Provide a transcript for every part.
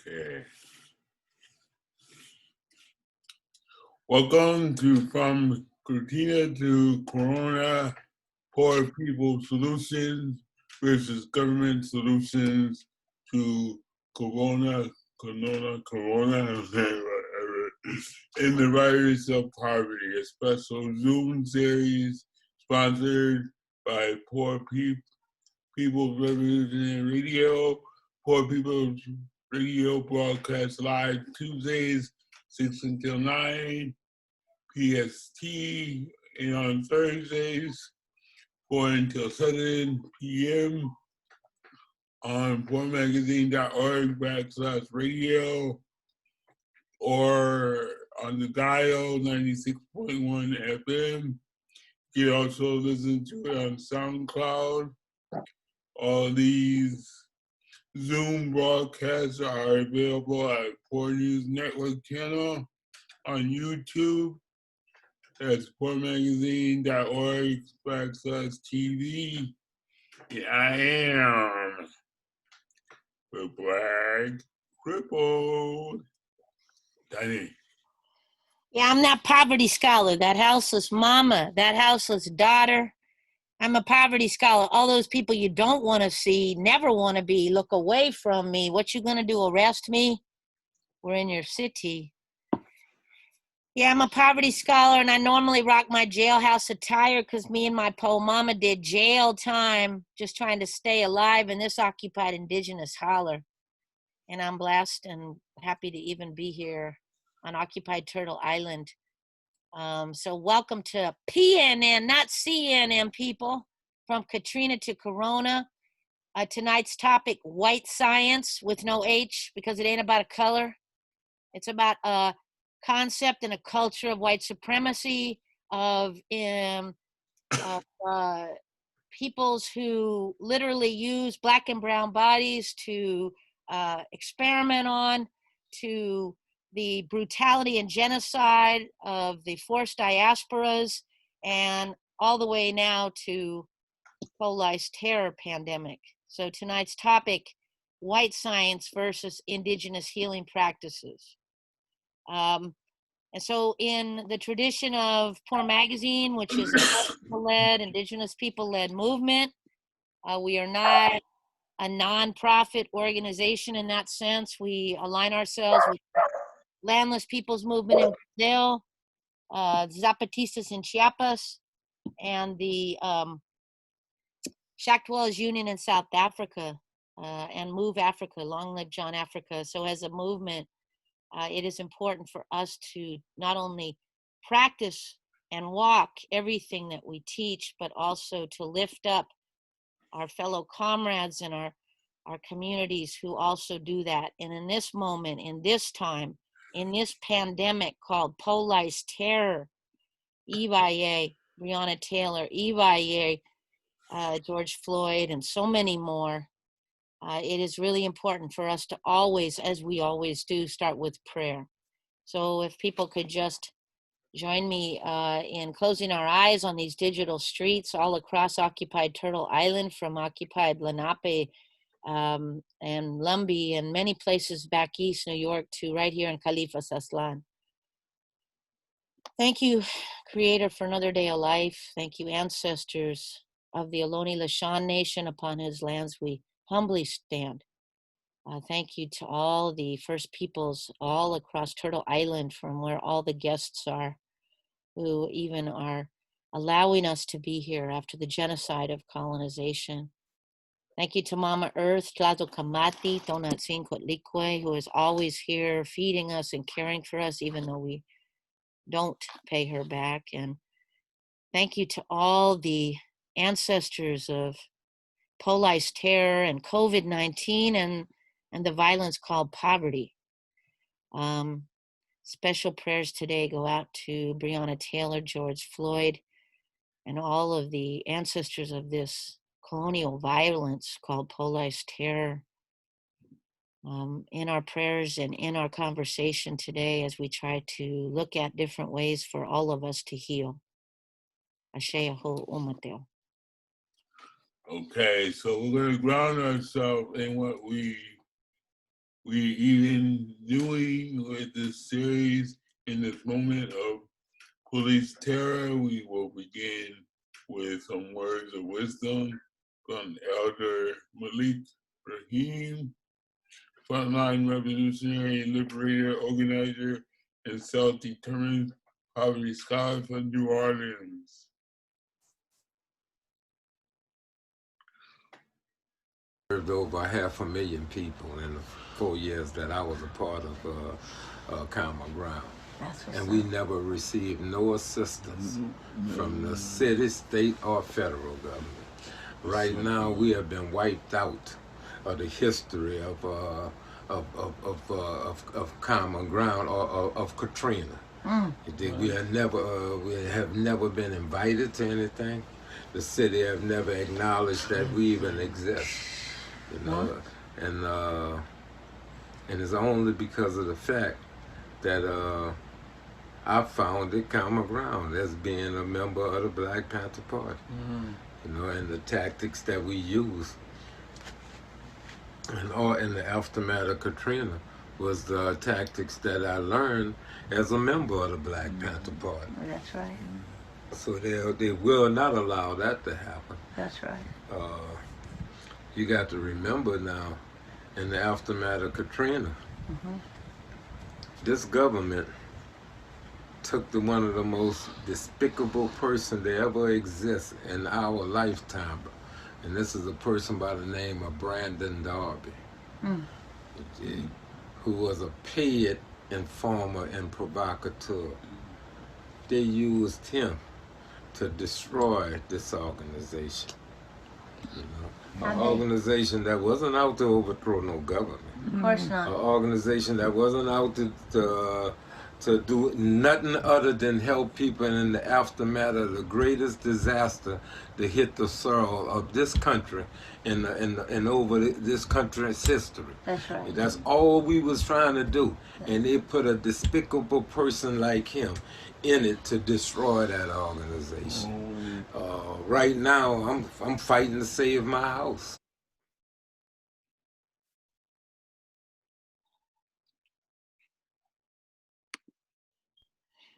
Okay. Welcome to From Katrina to Corona, Poor People Solutions versus Government Solutions to Corona, in the virus of poverty, a special Zoom series sponsored by Poor People's Revolutionary Radio. Poor People's Radio broadcasts live Tuesdays, 6 until 9 PST, and on Thursdays, 4 until 7 p.m. on PoorMagazine.org/radio or on the dial 96.1 FM. You can also listen to it on SoundCloud. All these Zoom broadcasts are available at PoorNewsNetwork channel on YouTube. That's PoorMagazine.org/TV. And I am the Black Crippled. Tiny. Yeah, I'm that poverty scholar, that houseless mama, that houseless daughter. I'm a poverty scholar. All those people you don't want to see, never want to be, look away from me. What you gonna do, arrest me? We're in your city. Yeah, I'm a poverty scholar, and I normally rock my jailhouse attire because me and my po mama did jail time just trying to stay alive in this occupied indigenous holler. And I'm blessed and happy to even be here on occupied Turtle Island. So welcome to PNN, not CNN, people, from Katrina to Corona. Tonight's topic, white science with no H, because it ain't about a color. It's about a concept and a culture of white supremacy, of peoples who literally use black and brown bodies to experiment on, to the brutality and genocide of the forced diasporas, and all the way now to Skolaz terror pandemic. So tonight's topic, white science versus indigenous healing practices. And so in the tradition of Poor Magazine, which is a people-led, indigenous people-led movement, we are not a non-profit organization in that sense. We align ourselves with Landless Peoples Movement in Brazil, Zapatistas in Chiapas, and the Shack Dwellers Union in South Africa, and Move Africa, Long Live John Africa. So as a movement, it is important for us to not only practice and walk everything that we teach, but also to lift up our fellow comrades and our communities who also do that. And in this moment, in this time, in this pandemic called Skolaz terror, Ivaye, Breonna Taylor, Ivaye, George Floyd, and so many more, it is really important for us to always, as we always do, start with prayer. So if people could just join me in closing our eyes on these digital streets all across occupied Turtle Island, from occupied Lenape and Lumbee and many places back east, New York, to right here in Califas Aslan. Thank you, Creator, for another day of life. Thank you, ancestors of the Ohlone Lashan Nation, upon whose lands we humbly stand. Thank you to all the First Peoples all across Turtle Island, from where all the guests are, who even are allowing us to be here after the genocide of colonization. Thank you to Mama Earth, Tlazokamati, Tonatzincotlique, who is always here feeding us and caring for us, even though we don't pay her back. And thank you to all the ancestors of Skolaz terror and COVID-19 and the violence called poverty. Special prayers today go out to Breonna Taylor, George Floyd, and all of the ancestors of this colonial violence called Skolaz terror. In our prayers and in our conversation today, as we try to look at different ways for all of us to heal. Ashe Aho Umateo. Okay, so we're going to ground ourselves in what we We even doing with this series in this moment of police terror, we will begin with some words of wisdom from Elder Malik Rahim, frontline revolutionary liberator, organizer, and self-determined poverty scholar from New Orleans. Served over 500,000 people in the 4 years that I was a part of Common Ground. And we never received no assistance from the city, state, or federal government. Right now, we have been wiped out of the history of Common Ground or of Katrina. We have never been invited to anything. The city have never acknowledged that we even exist. You know, and it's only because of the fact that I founded Common Ground as being a member of the Black Panther Party. You know, and the tactics that we use, and all in the aftermath of Katrina, was the tactics that I learned as a member of the Black Panther Party. That's right. So they will not allow that to happen. That's right. You got to remember now, in the aftermath of Katrina, this government took one of the most despicable person to ever exist in our lifetime. And this is a person by the name of Brandon Darby, who was a paid informer and provocateur. They used him to destroy this organization. You know, an organization that wasn't out to overthrow no government. Of course not. An organization that wasn't out to do nothing other than help people in the aftermath of the greatest disaster that hit the soil of this country and over this country's history. That's right. That's all we was trying to do. And they put a despicable person like him in it to destroy that organization. Right now, I'm fighting to save my house.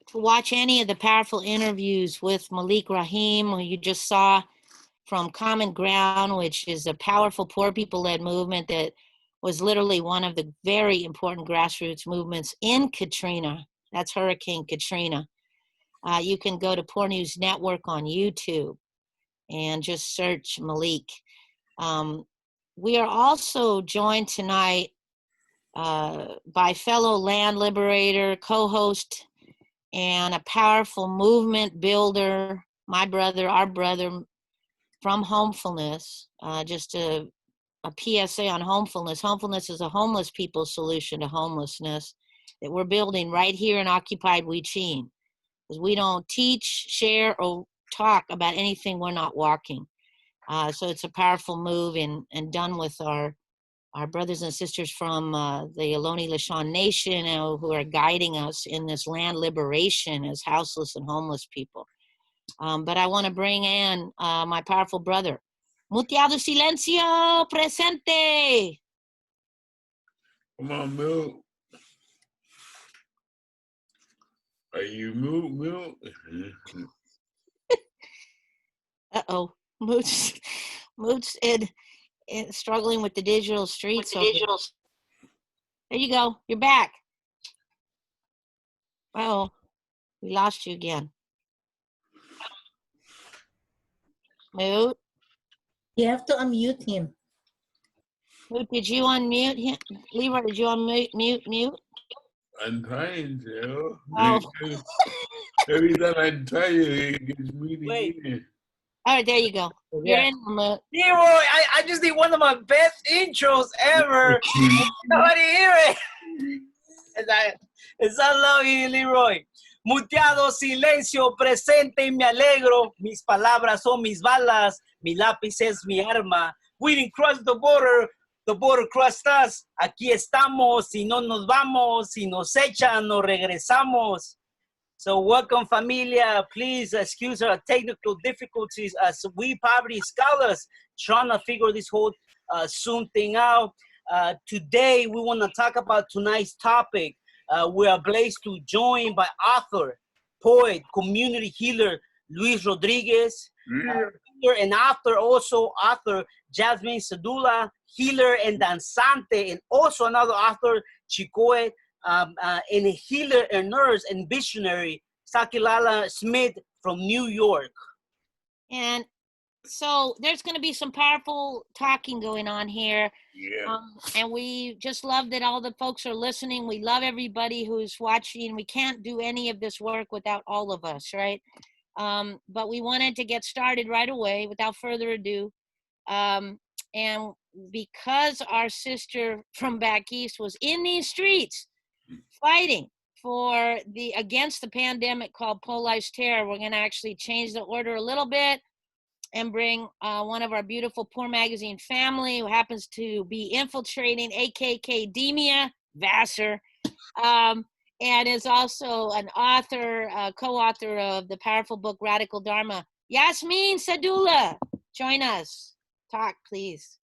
To watch any of the powerful interviews with Malik Rahim, who you just saw from Common Ground, which is a powerful poor people-led movement that was literally one of the very important grassroots movements in Katrina. That's Hurricane Katrina. You can go to PoorNewsNetwork on YouTube and just search Malik. We are also joined tonight by fellow land liberator, co-host, and a powerful movement builder, my brother, our brother from Homefulness. Just a PSA on Homefulness. Homefulness is a homeless people's solution to homelessness that we're building right here in occupied Wichin. Because we don't teach, share, or talk about anything we're not walking. So it's a powerful move and done with our brothers and sisters from the Ohlone Lishan Nation who are guiding us in this land liberation as houseless and homeless people. But I want to bring in my powerful brother. Muteado silencio, presente. Come on, Milt. Are you Milt? Uh-oh, Mooch and struggling with the digital streets. There you go, you're back. Uh-oh, we lost you again. Moot? You have to unmute him. Moot, did you unmute him? Leroy, did you unmute? I'm trying to. Oh. Every time I try it gets muted again. All right, there you go. You're in, Moot. Leroy, I just did one of my best intros ever. Nobody hear it. I love you, Leroy. Muteado silencio, presente y me alegro. Mis palabras son mis balas. Mi lápiz es mi arma. We didn't cross the border crossed us. Aquí estamos, si no nos vamos, si nos echan, nos regresamos. So welcome, familia. Please excuse our technical difficulties as we poverty scholars trying to figure this whole Zoom thing out. Today, we want to talk about tonight's topic. We are blessed to join by author, poet, community healer, Luis Rodriguez, healer and author Jasmine Sedula, healer and danzante, and also another author, Chicueyi, and a healer and nurse and visionary, Sakilala Smith from New York. And so there's going to be some powerful talking going on here. Yeah. And we just love that all the folks are listening. We love everybody who's watching. We can't do any of this work without all of us, right? But we wanted to get started right away without further ado. And because our sister from back east was in these streets fighting for against the pandemic called pro-life's terror, we're going to actually change the order a little bit and bring one of our beautiful Poor Magazine family who happens to be infiltrating AKKdemia, Vassar, and is also an author, co-author of the powerful book Radical Dharma. Yasmin Sedula, join us. Talk, please.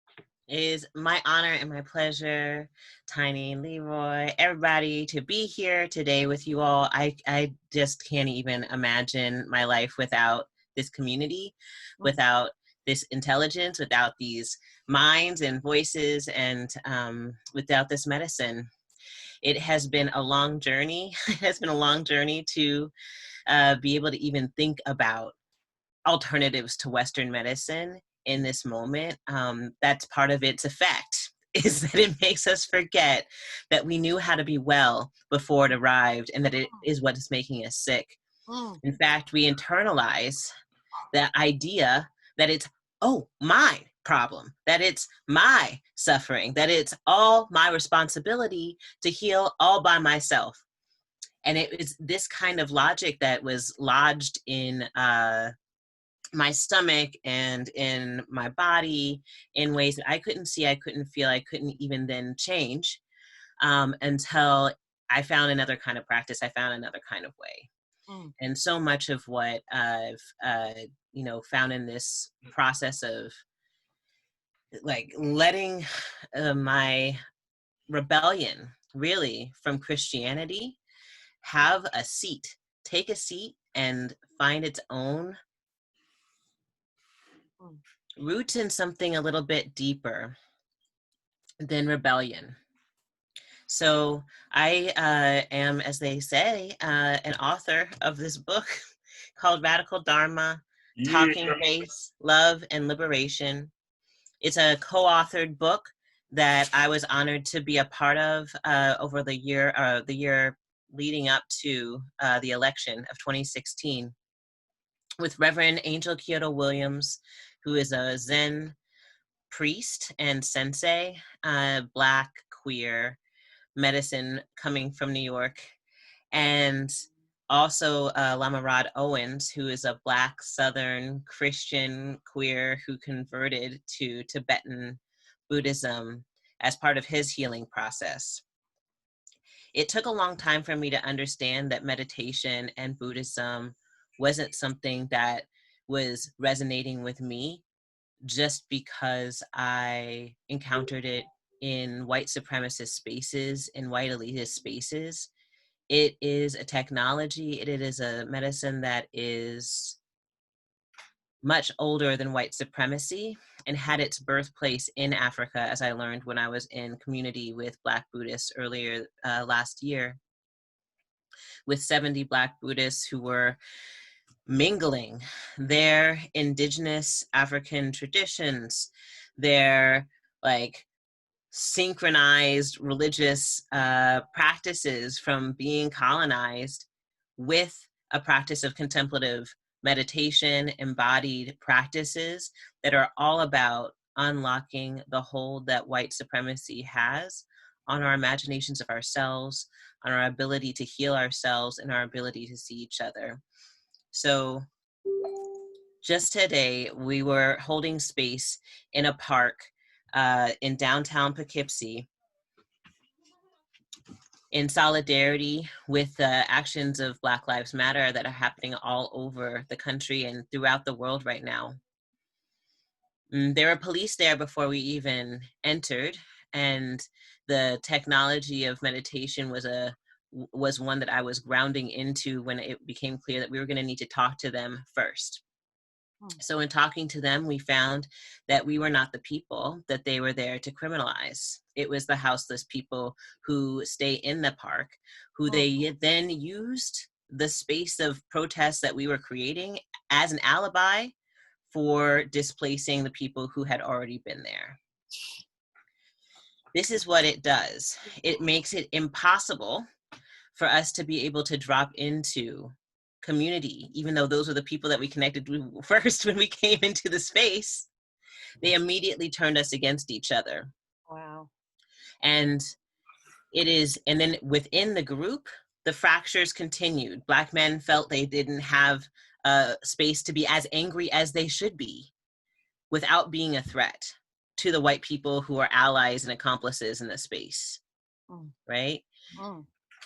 It is my honor and my pleasure, Tiny, Leroy, everybody, to be here today with you all. I just can't even imagine my life without this community, without this intelligence, without these minds and voices, and without this medicine. It has been a long journey. It has been a long journey to be able to even think about alternatives to Western medicine in this moment. That's part of its effect, is that it makes us forget that we knew how to be well before it arrived, and that it is what is making us sick. In fact, we internalize the idea that it's, oh, my problem, that it's my suffering, that it's all my responsibility to heal all by myself. And it was this kind of logic that was lodged in my stomach and in my body in ways that I couldn't see, I couldn't feel, I couldn't even then change until I found another kind of practice. I found another kind of way. And so much of what I've, found in this process of like letting my rebellion really from Christianity have a seat, take a seat and find its own roots in something a little bit deeper than rebellion. So I am, as they say, an author of this book called Radical Dharma, Talking Race, Love, and Liberation. It's a co-authored book that I was honored to be a part of over the year leading up to the election of 2016 with Reverend Angel Kyoto Williams, who is a Zen priest and sensei, Black, queer, medicine coming from New York, and also Lama Rod Owens, who is a Black Southern Christian queer who converted to Tibetan Buddhism as part of his healing process. It took a long time for me to understand that meditation and Buddhism wasn't something that was resonating with me just because I encountered it in white supremacist spaces, in white elitist spaces. It is a technology, it is a medicine that is much older than white supremacy and had its birthplace in Africa, as I learned when I was in community with Black Buddhists earlier last year, with 70 Black Buddhists who were mingling their indigenous African traditions, their like synchronized religious practices from being colonized with a practice of contemplative meditation, embodied practices that are all about unlocking the hold that white supremacy has on our imaginations of ourselves, on our ability to heal ourselves, and our ability to see each other. So just today, we were holding space in a park in downtown Poughkeepsie in solidarity with the actions of Black Lives Matter that are happening all over the country and throughout the world right now. There were police there before we even entered, And the technology of meditation was one that I was grounding into when it became clear that we were going to need to talk to them first. So in talking to them, we found that we were not the people that they were there to criminalize. It was the houseless people who stay in the park, who they then used the space of protest that we were creating as an alibi for displacing the people who had already been there. This is what it does. It makes it impossible for us to be able to drop into community, even though those were the people that we connected with first when we came into the space. They immediately turned us against each other. Wow. And then within the group, the fractures continued. Black men felt they didn't have space to be as angry as they should be without being a threat to the white people who are allies and accomplices in the space, right?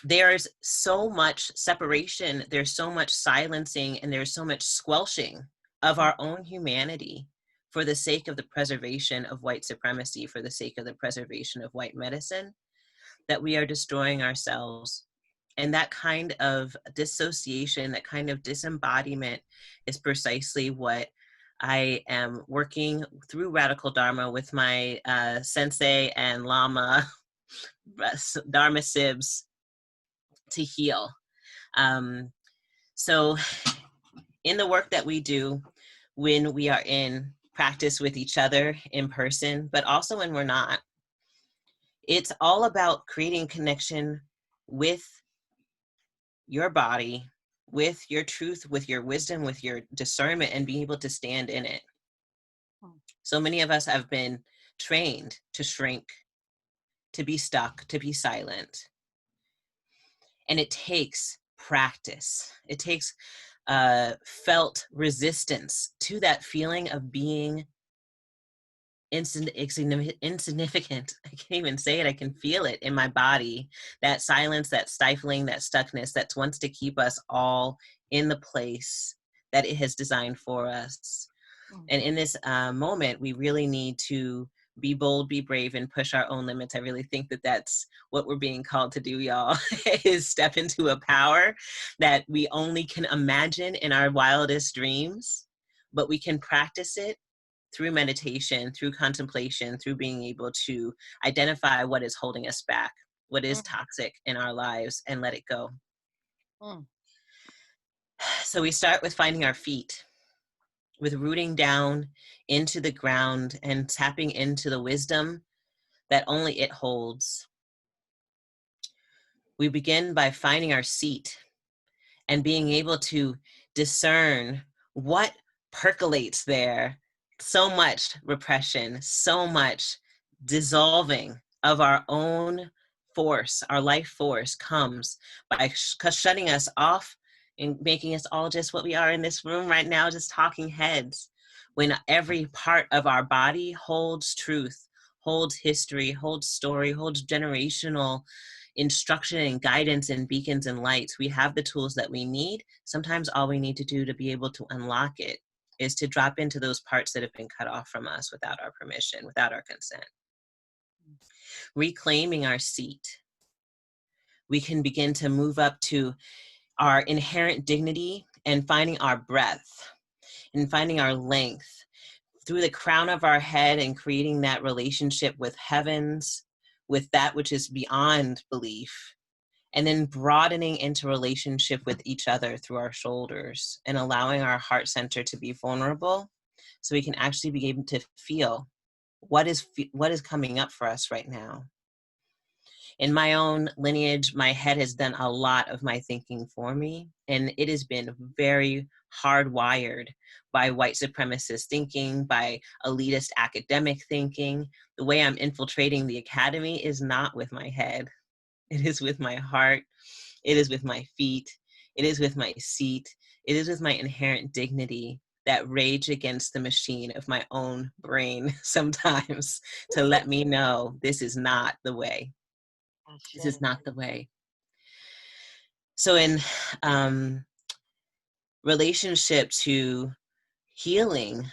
There's so much separation, there's so much silencing, and there's so much squelching of our own humanity for the sake of the preservation of white supremacy, for the sake of the preservation of white medicine, that we are destroying ourselves. And that kind of dissociation, that kind of disembodiment is precisely what I am working through Radical Dharma with my sensei and lama, Dharma Sibs, to heal. So in the work that we do when we are in practice with each other in person, but also when we're not, it's all about creating connection with your body, with your truth, with your wisdom, with your discernment, and being able to stand in it. So many of us have been trained to shrink, to be stuck, to be silent. And it takes practice. It takes felt resistance to that feeling of being insignificant. I can't even say it. I can feel it in my body. That silence, that stifling, that stuckness that wants to keep us all in the place that it has designed for us. And in this moment, we really need to be bold, be brave, and push our own limits. I really think that that's what we're being called to do, y'all, is step into a power that we only can imagine in our wildest dreams, but we can practice it through meditation, through contemplation, through being able to identify what is holding us back, what is toxic in our lives, and let it go. So we start with finding our feet, with rooting down into the ground and tapping into the wisdom that only it holds. We begin by finding our seat and being able to discern what percolates there. So much repression, so much dissolving of our own force, our life force, comes by shutting us off and making us all just what we are in this room right now, just talking heads, when every part of our body holds truth, holds history, holds story, holds generational instruction and guidance and beacons and lights. We have the tools that we need. Sometimes all we need to do to be able to unlock it is to drop into those parts that have been cut off from us without our permission, without our consent. Reclaiming our seat, we can begin to move up to our inherent dignity and finding our breath and finding our length through the crown of our head and creating that relationship with heavens, with that which is beyond belief, and then broadening into relationship with each other through our shoulders and allowing our heart center to be vulnerable so we can actually be able to feel what is coming up for us right now. In my own lineage, my head has done a lot of my thinking for me, and it has been very hardwired by white supremacist thinking, by elitist academic thinking. The way I'm infiltrating the academy is not with my head. It is with my heart. It is with my feet. It is with my seat. It is with my inherent dignity that rage against the machine of my own brain sometimes to let me know this is not the way. This is not the way. So in relationship to healing,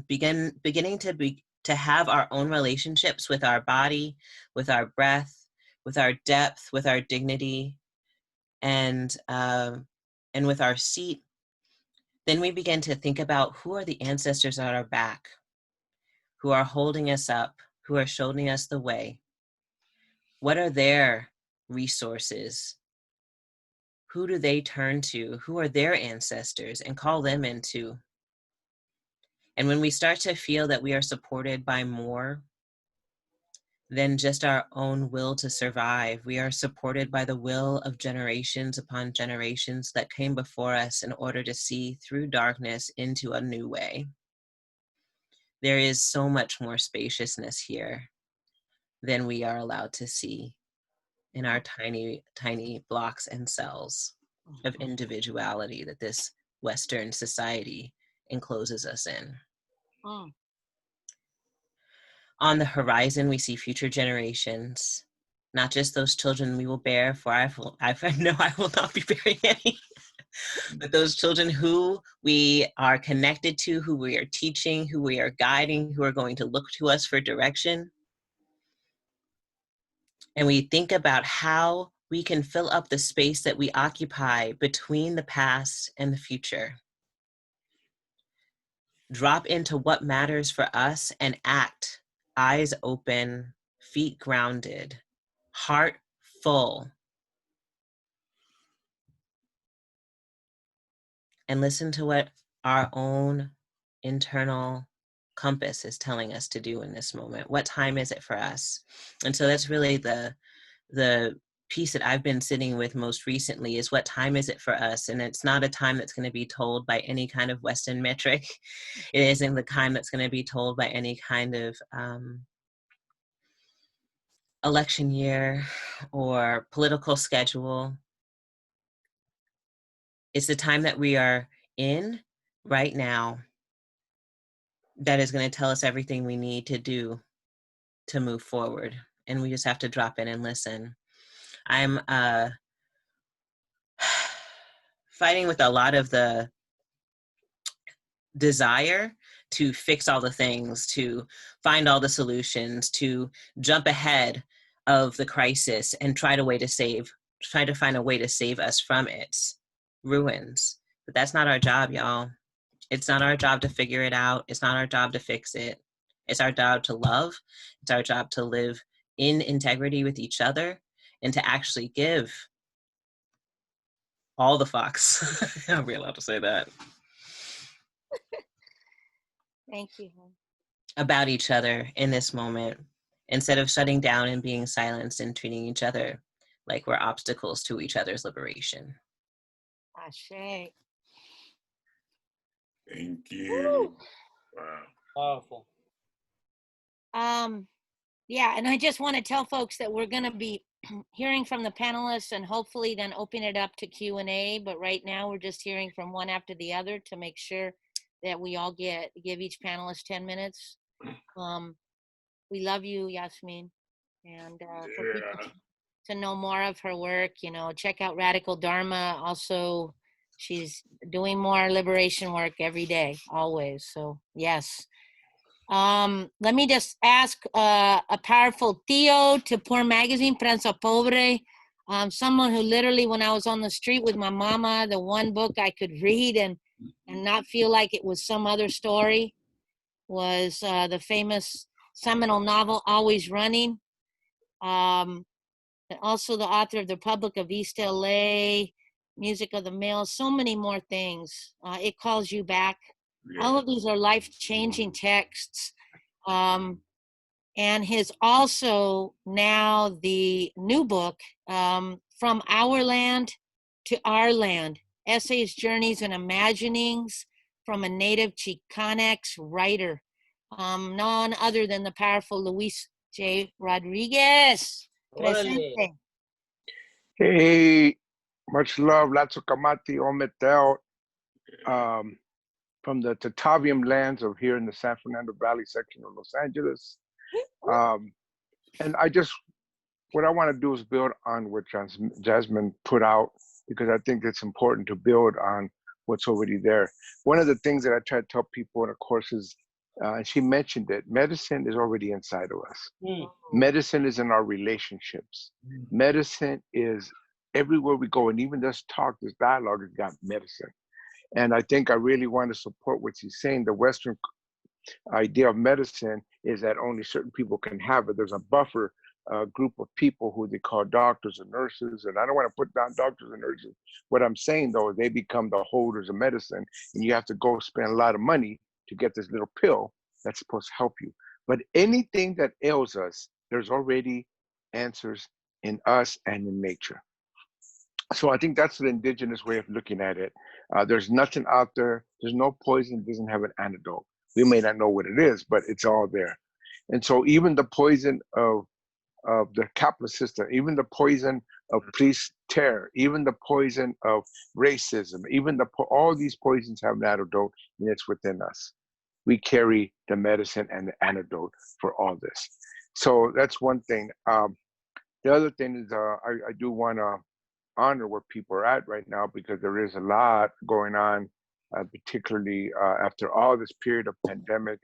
beginning to to have our own relationships with our body, with our breath, with our depth, with our dignity, and with our seat, then we begin to think about who are the ancestors at our back, who are holding us up, who are showing us the way. What are their resources? Who do they turn to? Who are their ancestors? And call them into. And when we start to feel that we are supported by more than just our own will to survive, we are supported by the will of generations upon generations that came before us in order to see through darkness into a new way. There is so much more spaciousness here than we are allowed to see in our tiny, tiny blocks and cells of individuality that this Western society encloses us in. On the horizon, we see future generations, not just those children we will bear, for I know I will not be bearing any, but those children who we are connected to, who we are teaching, who we are guiding, who are going to look to us for direction. And we think about how we can fill up the space that we occupy between the past and the future. Drop into what matters for us and act, eyes open, feet grounded, heart full. And listen to what our own internal compass is telling us to do in this moment. What time is it for us? And so that's really the piece that I've been sitting with most recently, is what time is it for us? And it's not a time that's going to be told by any kind of Western metric. It isn't the time that's going to be told by any kind of election year or political schedule. It's the time that we are in right now that is going to tell us everything we need to do to move forward. And we just have to drop in and listen. I'm fighting with a lot of the desire to fix all the things, to find all the solutions, to jump ahead of the crisis and try to find a way to save us from its ruins. But that's not our job, y'all. It's not our job to figure it out. It's not our job to fix it. It's our job to love. It's our job to live in integrity with each other and to actually give all the fucks. Are we allowed to say that? Thank you. About each other in this moment, instead of shutting down and being silenced and treating each other like we're obstacles to each other's liberation. Ashe. Thank you. Wow. Powerful. Yeah, and I just want to tell folks that we're going to be hearing from the panelists and hopefully then open it up to Q&A. But right now we're just hearing from one after the other to make sure that we all give each panelist 10 minutes. We love you, Yasmin. And for people to know more of her work, check out Radical Dharma. Also, she's doing more liberation work every day, always. So yes. Let me just ask a powerful tío to Poor Magazine, Prensa Pobre, someone who literally, when I was on the street with my mama, the one book I could read and not feel like it was some other story was the famous seminal novel, Always Running. And also the author of The Republic of East LA, Music of the Mail, so many more things. It Calls You Back. Yeah. All of these are life-changing texts. And his also now the new book, From Our Land to Our Land, Essays, Journeys, and Imaginings from a Native Chicanx Writer, none other than the powerful Luis J. Rodriguez. Presente. Hey, much love, Latzo Kamati, Ometel, from the Tatavium lands of here in the San Fernando Valley section of Los Angeles. And what I want to do is build on what Jasmine put out, because I think it's important to build on what's already there. One of the things that I try to tell people in the courses and she mentioned it, medicine is already inside of us. Medicine is in our relationships. Medicine is everywhere we go, and even this talk, this dialogue has got medicine. And I think I really want to support what she's saying. The Western idea of medicine is that only certain people can have it. There's a buffer group of people who they call doctors and nurses, and I don't want to put down doctors and nurses. What I'm saying though, they become the holders of medicine, and you have to go spend a lot of money to get this little pill that's supposed to help you. But anything that ails us, there's already answers in us and in nature. So I think that's the indigenous way of looking at it. There's nothing out there. There's no poison that doesn't have an antidote. We may not know what it is, but it's all there. And so even the poison of the capitalist system, even the poison of police terror, even the poison of racism, even all these poisons have an antidote, and it's within us. We carry the medicine and the antidote for all this. So that's one thing. The other thing is I do want to honor where people are at right now, because there is a lot going on, particularly after all this period of pandemic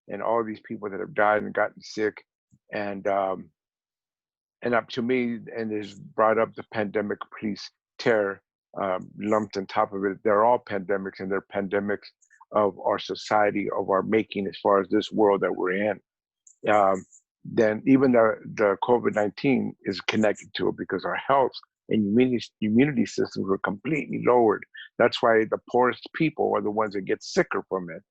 and all these people that have died and gotten sick. And up to me, and is brought up the pandemic police terror lumped on top of it. They're all pandemics, and they're pandemics of our society, of our making, as far as this world that we're in. Then even the COVID-19 is connected to it, because our health and immunity systems were completely lowered. That's why the poorest people are the ones that get sicker from it.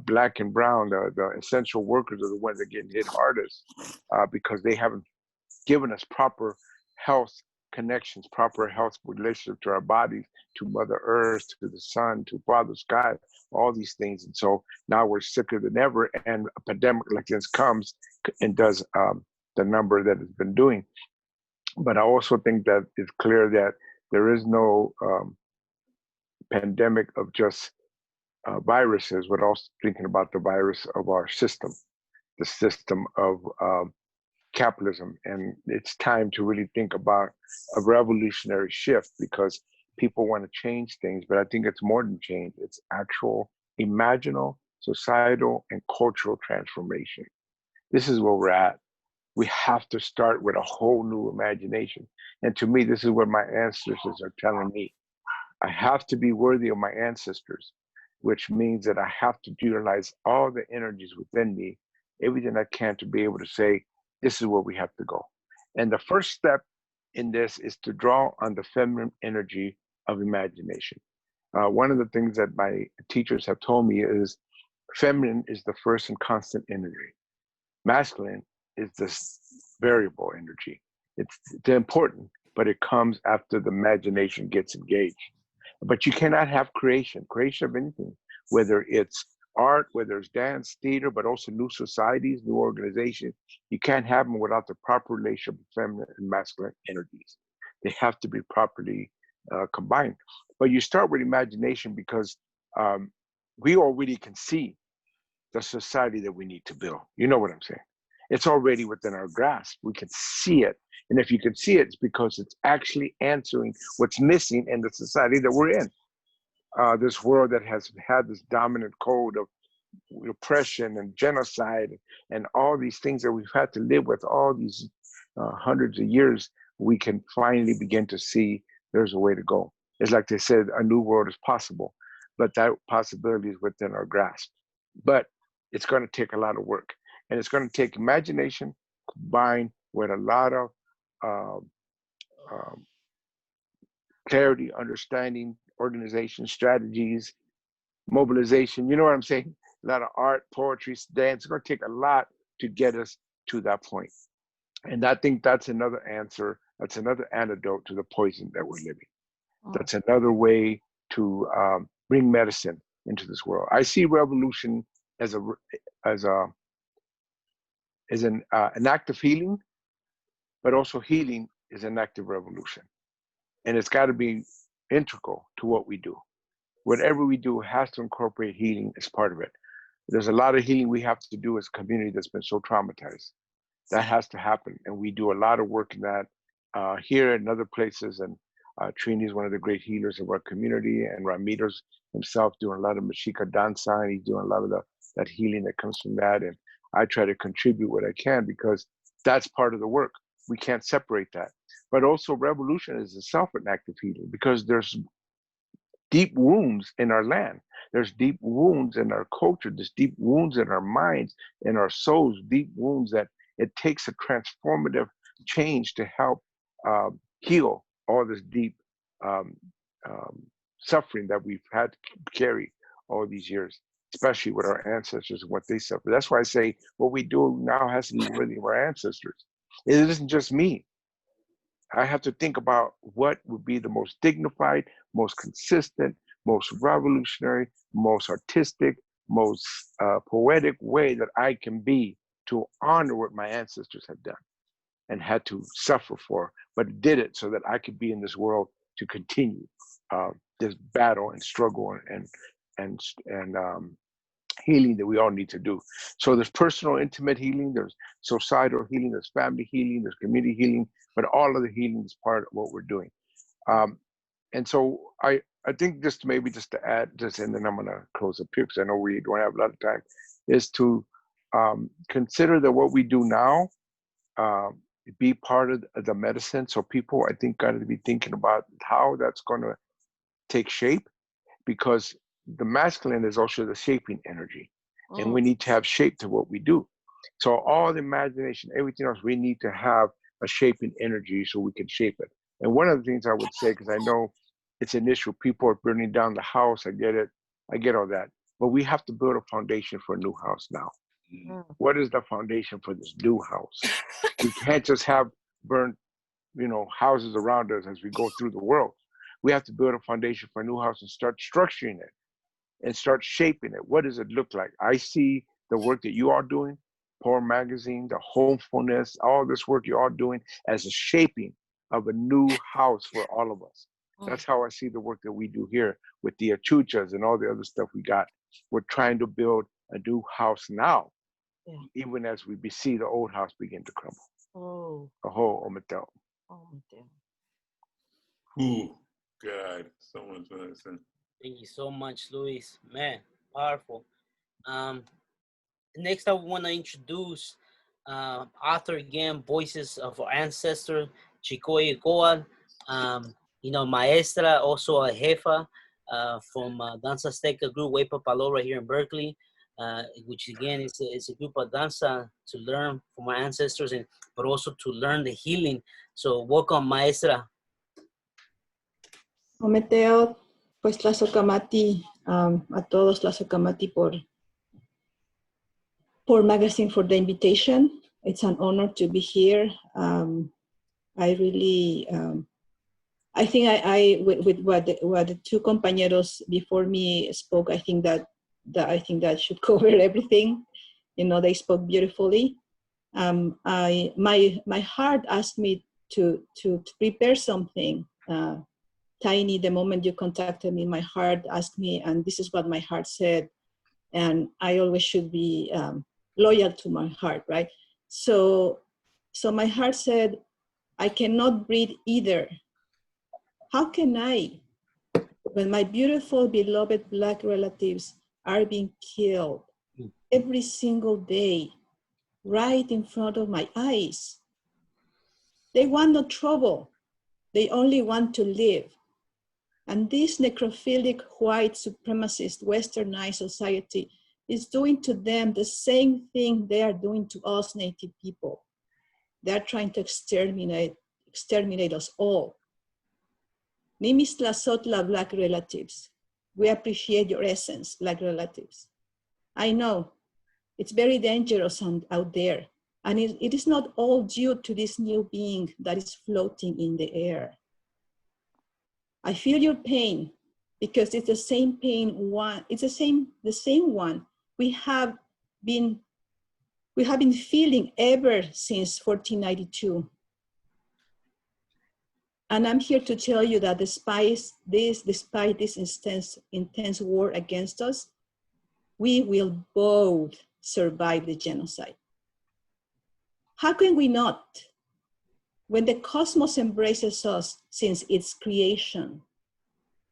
Black and brown, the essential workers are the ones that get hit hardest, because they haven't given us proper health connections, proper health relationship to our bodies, to Mother Earth, to the sun, to Father Sky, all these things. And so now we're sicker than ever, and a pandemic like this comes and does the number that it's been doing. But I also think that it's clear that there is no pandemic of just viruses. We're also thinking about the virus of our system, the system of capitalism. And it's time to really think about a revolutionary shift, because people want to change things, but I think it's more than change. It's actual imaginal, societal, and cultural transformation. This is where we're at. We have to start with a whole new imagination. And to me, this is what my ancestors are telling me. I have to be worthy of my ancestors, which means that I have to utilize all the energies within me, everything I can, to be able to say, this is where we have to go. And the first step in this is to draw on the feminine energy of imagination. One of the things that my teachers have told me is feminine is the first and constant energy. Masculine is this variable energy. It's important, but it comes after the imagination gets engaged. But you cannot have creation of anything, whether it's art, whether it's dance, theater, but also new societies, new organizations. You can't have them without the proper relationship of feminine and masculine energies. They have to be properly combined. But you start with imagination, because we already can see the society that we need to build. You know what I'm saying? It's already within our grasp. We can see it. And if you can see it, it's because it's actually answering what's missing in the society that we're in. This world that has had this dominant code of oppression and genocide and all these things that we've had to live with all these hundreds of years, we can finally begin to see there's a way to go. It's like they said, a new world is possible, but that possibility is within our grasp. But it's going to take a lot of work, and it's going to take imagination combined with a lot of clarity, understanding, organization, strategies, mobilization. You know what I'm saying? A lot of art, poetry, dance. It's going to take a lot to get us to that point. And I think that's another answer. That's another antidote to the poison that we're living. That's another way to bring medicine into this world. I see revolution as an act of healing, but also healing is an act of revolution. And it's got to be integral to what we do. Whatever we do has to incorporate healing as part of it. There's a lot of healing we have to do as a community that's been so traumatized. That has to happen. And we do a lot of work in that here and other places. And Trini is one of the great healers of our community, and Ramito's himself doing a lot of Mexica danza, and he's doing a lot of the that healing that comes from that. And I try to contribute what I can because that's part of the work. We can't separate that. But also revolution is itself an act of healing because there's deep wounds in our land. There's deep wounds in our culture. There's deep wounds in our minds, in our souls, deep wounds that it takes a transformative change to help heal all this deep suffering that we've had to carry all these years, especially with our ancestors and what they suffered. That's why I say what we do now has to be worthy of our ancestors. It isn't just me. I have to think about what would be the most dignified, most consistent, most revolutionary, most artistic, most poetic way that I can be to honor what my ancestors have done and had to suffer for, but did it so that I could be in this world to continue this battle and struggle and healing that we all need to do. So there's personal, intimate healing, there's societal healing, there's family healing, there's community healing, but all of the healing is part of what we're doing. And so I think just to add this, and then I'm gonna close up here because I know we don't have a lot of time, is to consider that what we do now be part of the medicine. So people, I think, got to be thinking about how that's gonna take shape, because the masculine is also the shaping energy, and we need to have shape to what we do. So all the imagination, everything else, we need to have a shaping energy so we can shape it. And one of the things I would say, because I know it's an issue, people are burning down the house, I get it, I get all that, but we have to build a foundation for a new house now. What is the foundation for this new house? We can't just have burnt, houses around us as we go through the world. We have to build a foundation for a new house and start structuring it and start shaping it. What does it look like? I see the work that you are doing, Poor Magazine, the homefulness, all this work you are doing as a shaping of a new house for all of us. That's how I see the work that we do here with the achuchas and all the other stuff we got. We're trying to build a new house now, even as we see the old house begin to crumble. Ometel. Ooh, God, so much medicine. Thank you so much, Luis. Man, powerful. Next, I want to introduce author again, Voices of Our Ancestors, Chicueyi Coatli. Maestra, also a jefa from Danza Azteca group, Wite right here in Berkeley, which again is a group of danza to learn from our ancestors, but also to learn the healing. So welcome, Maestra. Ometeo, pues Tlazocamati, a todos Tlazocamati por Magazine for the invitation. It's an honor to be here. I really, I think with what the two compañeros before me spoke, I think that should cover everything. They spoke beautifully. My heart asked me to prepare something. Tiny, the moment you contacted me, my heart asked me, and this is what my heart said. And I always should be loyal to my heart, right? So my heart said, I cannot breathe either. How can I, when my beautiful, beloved Black relatives are being killed every single day, right in front of my eyes? They want no trouble. They only want to live. And this necrophilic, white, supremacist, westernized society is doing to them the same thing they are doing to us Native people. They're trying to exterminate us all. Mimis Tlazotla Black relatives, we appreciate your essence, Black relatives. I know it's very dangerous out there, and it is not all due to this new being that is floating in the air. I feel your pain because it's the same pain it's the same one we have been feeling ever since 1492. And I'm here to tell you that despite this intense war against us, we will both survive the genocide. How can we not? When the cosmos embraces us since its creation,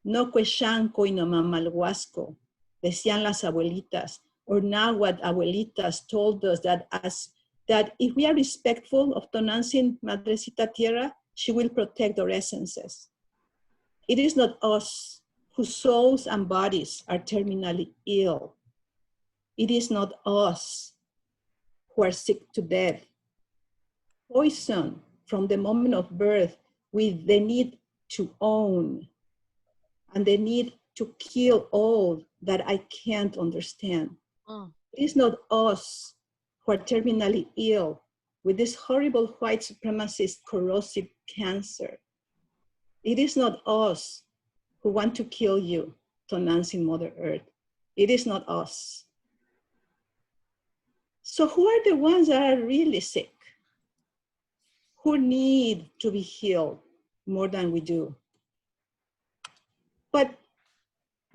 no cueshanco y no mamalhuasco, decían las abuelitas, or now what abuelitas told us that if we are respectful of Tonantzin Madrecita Tierra, she will protect our essences. It is not us whose souls and bodies are terminally ill. It is not us who are sick to death. Poison from the moment of birth with the need to own and the need to kill all that I can't understand. It is not us who are terminally ill with this horrible white supremacist corrosive cancer. It is not us who want to kill you, Tonantzin Mother Earth. It is not us. So who are the ones that are really sick? Who need to be healed more than we do?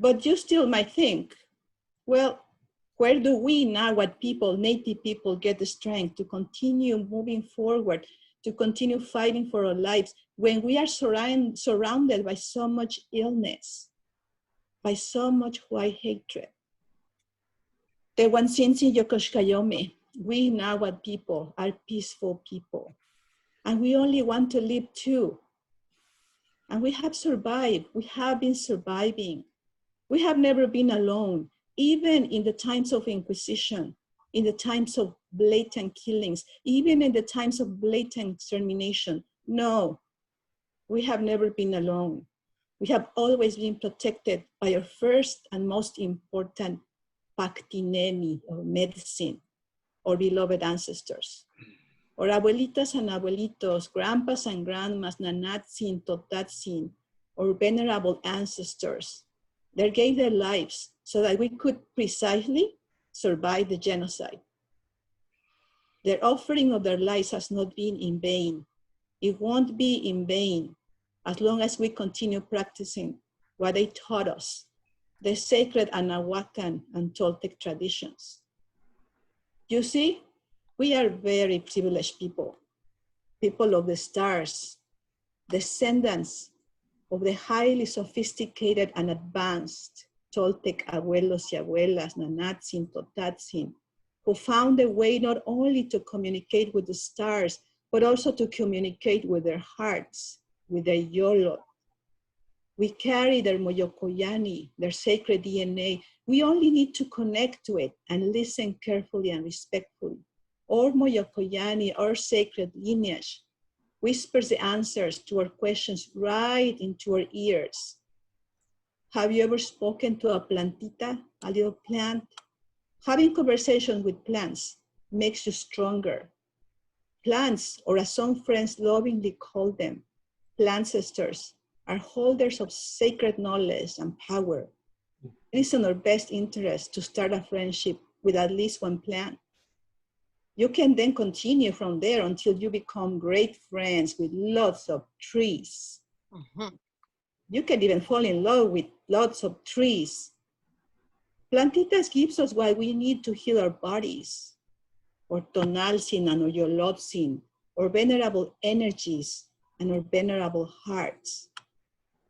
But you still might think, well, where do we now, what people, Native people, get the strength to continue moving forward, to continue fighting for our lives when we are surrounded by so much illness, by so much white hatred? Tehuantzintzi Yokoshkayome, we now, what people, are peaceful people. And we only want to live too. And we have survived, we have been surviving. We have never been alone, even in the times of Inquisition, in the times of blatant killings, even in the times of blatant extermination. No, we have never been alone. We have always been protected by our first and most important Pactinemi, or medicine, or beloved ancestors. Or abuelitas and abuelitos, grandpas and grandmas, nanatzin, totatzin, or venerable ancestors. They gave their lives so that we could precisely survive the genocide. Their offering of their lives has not been in vain. It won't be in vain as long as we continue practicing what they taught us, the sacred Anahuacan and Toltec traditions. You see, we are very privileged people, people of the stars, descendants of the highly sophisticated and advanced Toltec abuelos y abuelas, nanatzin, totatzin, who found a way not only to communicate with the stars, but also to communicate with their hearts, with their yolo. We carry their moyokoyani, their sacred DNA. We only need to connect to it and listen carefully and respectfully. Our moyokoyani, our sacred lineage, whispers the answers to our questions right into our ears. Have you ever spoken to a plantita, a little plant? Having conversations with plants makes you stronger. Plants, or as some friends lovingly call them, plantcestors, are holders of sacred knowledge and power. It is in our best interest to start a friendship with at least one plant. You can then continue from there until you become great friends with lots of trees. Mm-hmm. You can even fall in love with lots of trees. Plantitas gives us what we need to heal our bodies, or tonaltzin and oyolotzin, or venerable energies and our venerable hearts.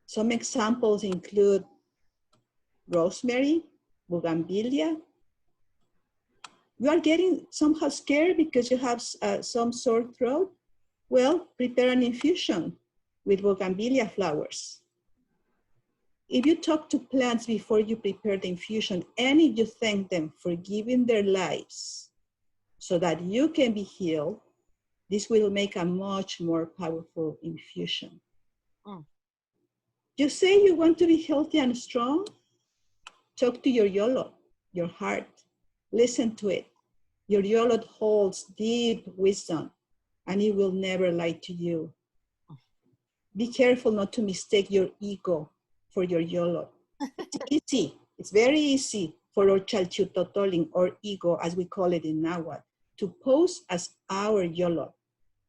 Some examples include rosemary, bougainvillea. You are getting somehow scared because you have some sore throat? Well, prepare an infusion with bougainvillea flowers. If you talk to plants before you prepare the infusion, and if you thank them for giving their lives so that you can be healed, this will make a much more powerful infusion. You say you want to be healthy and strong? Talk to your yolo, your heart. Listen to it. Your yolo holds deep wisdom, and it will never lie to you. Be careful not to mistake your ego for your yolo. It's easy. It's very easy for our chalchutotolin, or ego, as we call it in Nahuatl, to pose as our yolo,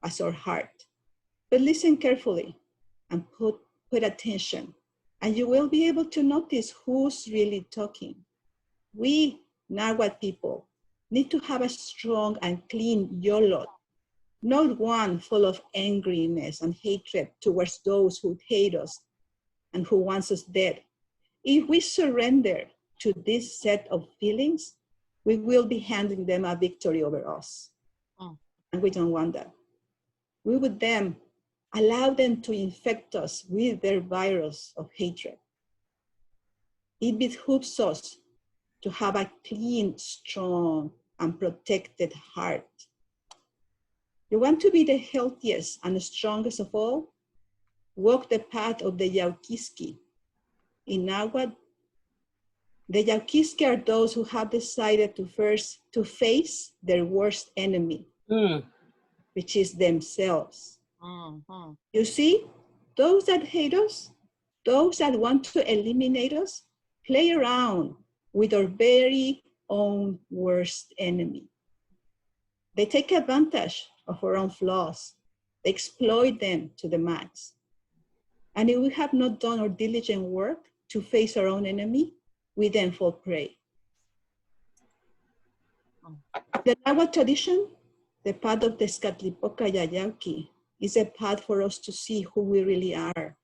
as our heart. But listen carefully and put attention, and you will be able to notice who's really talking. We Nahuatl people need to have a strong and clean yolo, not one full of angriness and hatred towards those who hate us and who wants us dead. If we surrender to this set of feelings, we will be handing them a victory over us. And we don't want that. We would then allow them to infect us with their virus of hatred. It behooves us to have a clean, strong, and protected heart. You want to be the healthiest and strongest of all? Walk the path of the Yaukiski. In Nahuatl, the Yaukiski are those who have decided to face their worst enemy, which is themselves. You see, those that hate us, those that want to eliminate us, play around with our very own worst enemy. They take advantage of our own flaws. They exploit them to the max. And if we have not done our diligent work to face our own enemy, we then fall prey. The Nahuatl tradition, the path of the Skatlipoca Yayauki, is a path for us to see who we really are,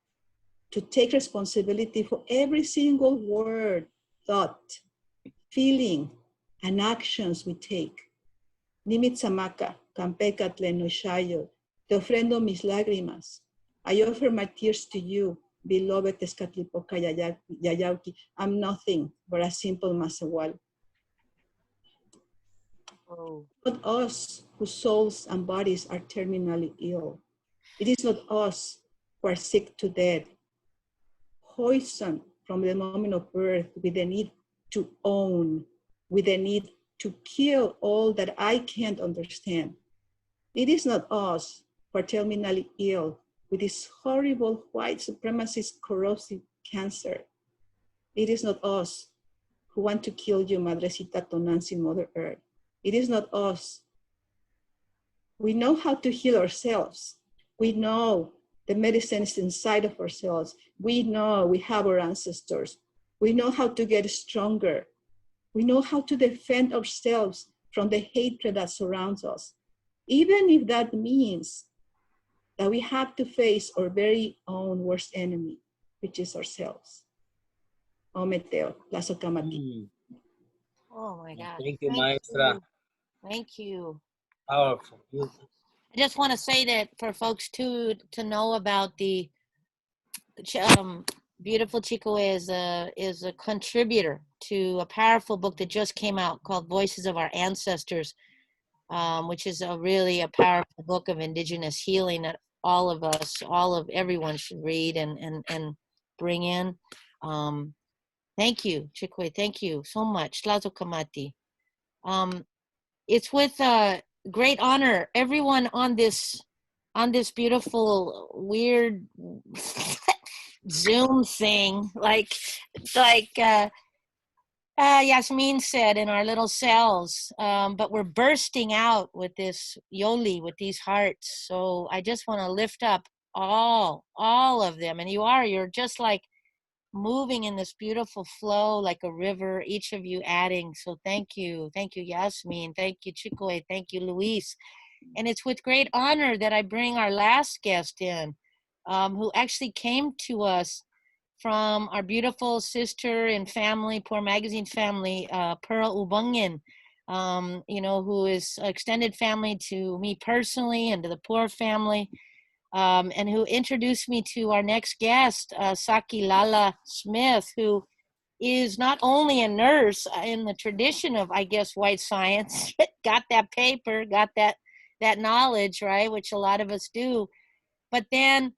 to take responsibility for every single word, thought, feeling, and actions we take. Nimitzamaka, Campecatle, Noishayo, te ofrendo mis lágrimas. I offer my tears to you, beloved Tezcatlipoca Yayauki. I'm nothing but a simple Mazahual. Not us whose souls and bodies are terminally ill. It is not us who are sick to death, poisoned from the moment of birth with the need to own, with the need to kill all that I can't understand. It is not us who are terminally ill with this horrible white supremacist corrosive cancer. It is not us who want to kill you, Madrecita Tonantzin, Mother Earth. It is not us. We know how to heal ourselves. We know the medicine is inside of ourselves. We know we have our ancestors. We know how to get stronger. We know how to defend ourselves from the hatred that surrounds us, even if that means that we have to face our very own worst enemy, which is ourselves. Ometeo, Plazo Kamati. Oh my God. Thank you, Maestra. Thank you. Powerful. I just want to say that for folks too, to know about the beautiful Chicueyi is a contributor to a powerful book that just came out called Voices of Our Ancestors, which is really a powerful book of Indigenous healing that all of us, everyone should read and bring in. Thank you, Chicueyi. Thank you so much. Tlazo Kamati. It's with great honor, everyone on this beautiful, weird Zoom thing, like Yasmin said, in our little cells, but we're bursting out with this Yoli, with these hearts. So I just want to lift up all of them. And you're just like moving in this beautiful flow like a river, each of you adding. So thank you, Yasmin, thank you, Chicueyi, thank you, Luis. And it's with great honor that I bring our last guest in, who actually came to us from our beautiful sister and family, Poor Magazine family, Pearl Ubungin, who is extended family to me personally and to the Poor family, and who introduced me to our next guest, Saki Lala Smith, who is not only a nurse in the tradition of, I guess, white science, got that paper, got that knowledge, right, which a lot of us do, but then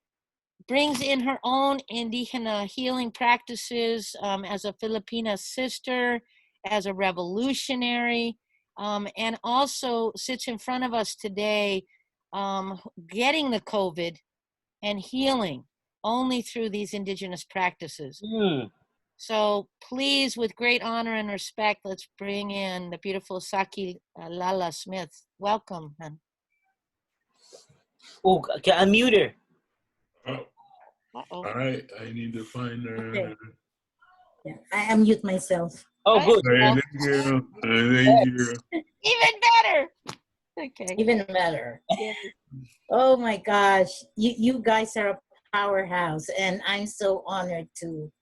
brings in her own Indigenous healing practices as a Filipina sister, as a revolutionary, and also sits in front of us today getting the COVID and healing only through these Indigenous practices. So please, with great honor and respect, let's bring in the beautiful Saki Lala Smith. Welcome, hon. Oh, okay, unmute her. Uh-oh. All right, I need to find her. Okay. Yeah, I unmute myself. Oh, good. Thank you. Thank you. Even better. Okay. Even better. Oh my gosh, you guys are a powerhouse, and I'm so honored to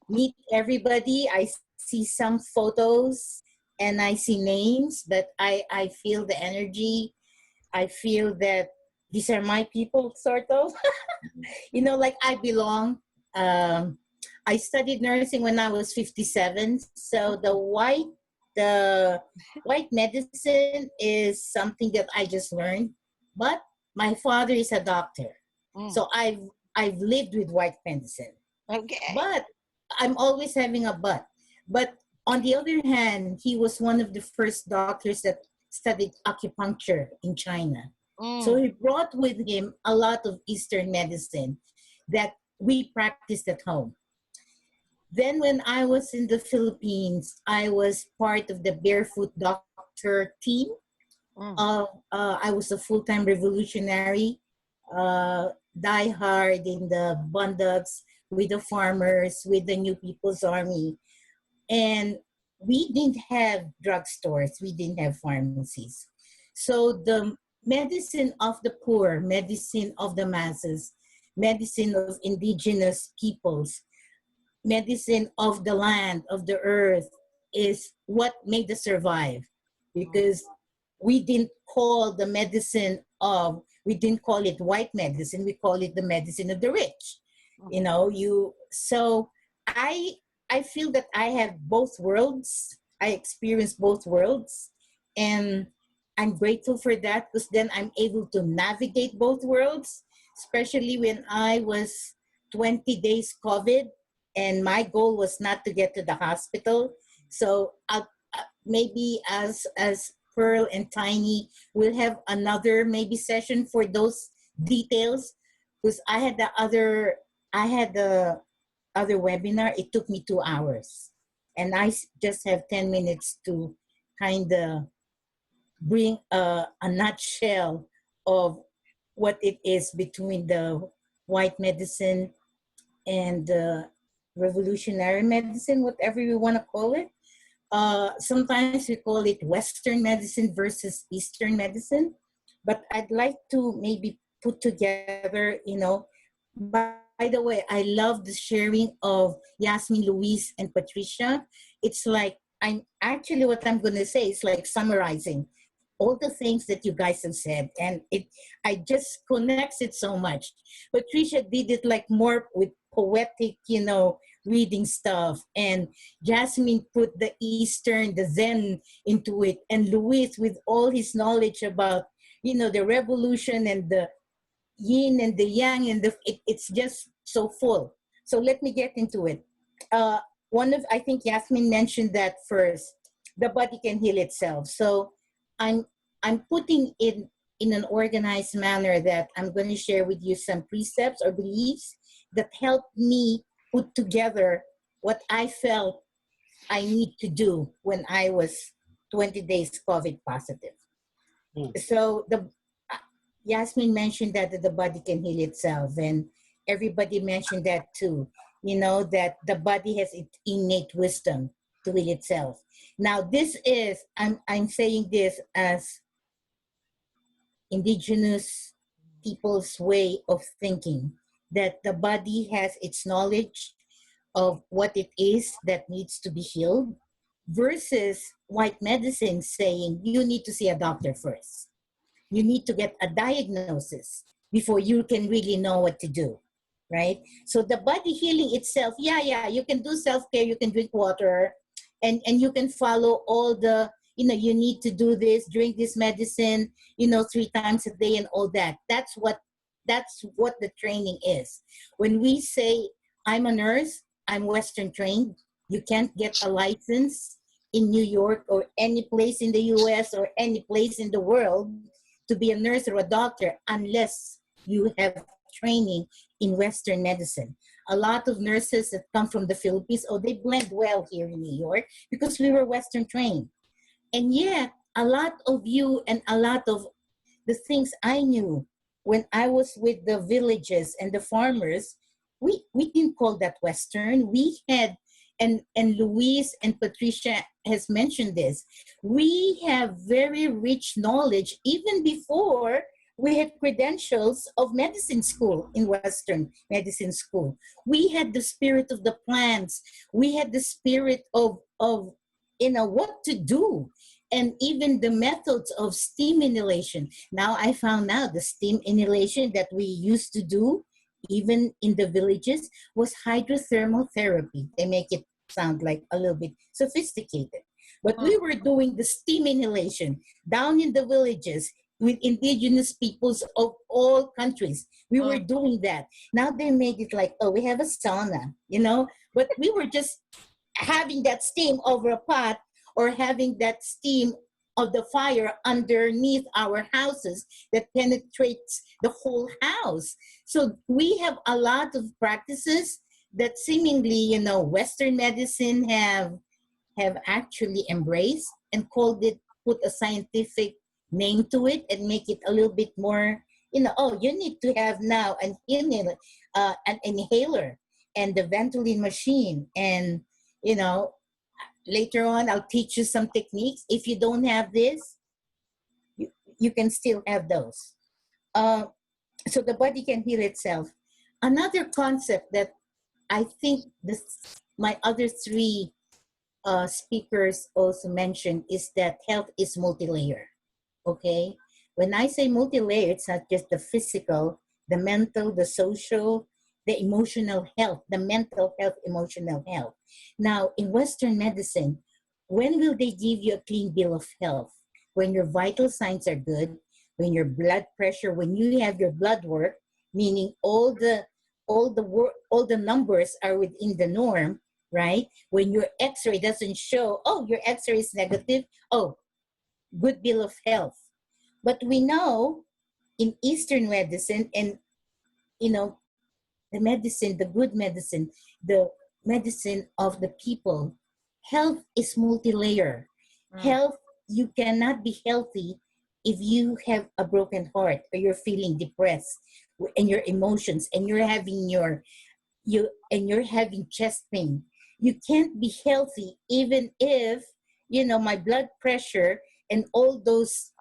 meet everybody. I see some photos and I see names, but I feel the energy. I feel that these are my people, sort of. You know, like I belong. I studied nursing when I was 57. So the white medicine is something that I just learned. But my father is a doctor. So I've lived with white medicine. Okay. But I'm always having a but. But on the other hand, he was one of the first doctors that studied acupuncture in China. So he brought with him a lot of Eastern medicine that we practiced at home. Then when I was in the Philippines, I was part of the Barefoot Doctor team. I was a full-time revolutionary, die hard in the Bunduks, with the farmers, with the New People's Army. And we didn't have drugstores, we didn't have pharmacies. So the medicine of the poor, medicine of the masses, medicine of indigenous peoples, medicine of the land, of the earth, is what made us survive. Because we didn't call the medicine of, we didn't call it white medicine, we call it the medicine of the rich. You know, so I feel that I have both worlds. I experience both worlds. And I'm grateful for that, because then I'm able to navigate both worlds, especially when I was 20 days COVID and my goal was not to get to the hospital. So maybe as Pearl and Tiny will have another maybe session for those details, because I had the other webinar. It took me 2 hours, and I just have 10 minutes to kind of bring a nutshell of what it is between the white medicine and the revolutionary medicine, whatever you want to call it. Sometimes we call it Western medicine versus Eastern medicine. But I'd like to maybe put together, you know, by the way, I love the sharing of Yasmin, Luis, and Patricia. It's like, what I'm going to say is like summarizing all the things that you guys have said, and I just connects it so much. Patricia did it like more with poetic, you know, reading stuff, and Jasmine put the Eastern, the Zen into it, and Luis with all his knowledge about, you know, the revolution and the yin and the yang, and it's just so full. So let me get into it. I think Yasmin mentioned that first, the body can heal itself. So I'm putting it in an organized manner that I'm going to share with you some precepts or beliefs that help me put together what I felt I need to do when I was 20 days COVID positive. So Yasmin mentioned that the body can heal itself, and everybody mentioned that too. You know, that the body has its innate wisdom to heal itself. Now, this is, I'm saying this as indigenous people's way of thinking, that the body has its knowledge of what it is that needs to be healed, versus white medicine saying you need to see a doctor first. You need to get a diagnosis before you can really know what to do, right? So the body healing itself, yeah, you can do self-care, you can drink water, and you can follow all the, you know, you need to do this, drink this medicine, you know, 3 times a day and all that. That's what the training is. When we say, I'm a nurse, I'm Western trained, you can't get a license in New York or any place in the US or any place in the world to be a nurse or a doctor unless you have training in Western medicine. A lot of nurses that come from the Philippines, they blend well here in New York because we were Western trained. And yet, a lot of you and a lot of the things I knew when I was with the villages and the farmers, we didn't call that Western. We had, and Luis and Patricia has mentioned this, we have very rich knowledge even before we had credentials of medicine school in Western medicine school. We had the spirit of the plants. We had the spirit of what to do, and even the methods of steam inhalation. Now I found out the steam inhalation that we used to do even in the villages was hydrothermal therapy. They make it sound like a little bit sophisticated, but we were doing the steam inhalation down in the villages with indigenous peoples of all countries. We were doing that. Now they made it like, oh, we have a sauna, but we were just having that steam over a pot, or having that steam of the fire underneath our houses that penetrates the whole house. So we have a lot of practices that seemingly, Western medicine have actually embraced and called it, put a scientific name to it and make it a little bit more, oh, you need to have now an inhaler and the ventilating machine. And, later on, I'll teach you some techniques. If you don't have this, you can still have those. So the body can heal itself. Another concept that I think my other three speakers also mentioned is that health is multi-layer. Okay? When I say multi-layer, it's not just the physical, the mental, the social, the emotional health, the mental health, emotional health. Now, in Western medicine, when will they give you a clean bill of health? When your vital signs are good, when your blood pressure, when you have your blood work, meaning all the numbers are within the norm, right? When your X-ray doesn't show, oh, your X-ray is negative, oh, good bill of health. But we know in Eastern medicine, and the medicine, the good medicine, the medicine of the people, health is multi-layer. Health, you cannot be healthy if you have a broken heart, or you're feeling depressed, and your emotions, and you're having you're having chest pain. You can't be healthy even if my blood pressure and all those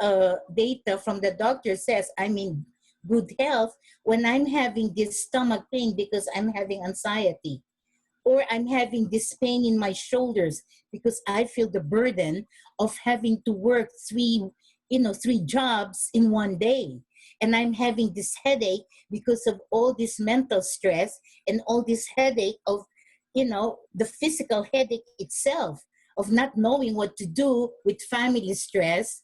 data from the doctor says I'm in good health, when I'm having this stomach pain because I'm having anxiety, or I'm having this pain in my shoulders because I feel the burden of having to work three jobs in one day. And I'm having this headache because of all this mental stress and all this headache of, the physical headache itself of not knowing what to do with family stress,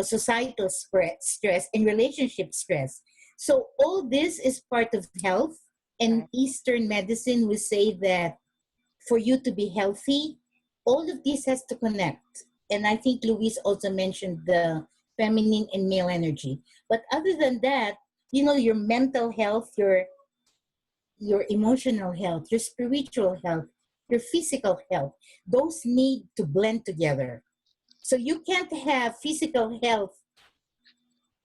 societal stress and relationship stress. So all this is part of health. And Eastern medicine will say that for you to be healthy, all of this has to connect. And I think Luis also mentioned the feminine and male energy. But other than that, your mental health, your emotional health, your spiritual health, your physical health, those need to blend together. So you can't have physical health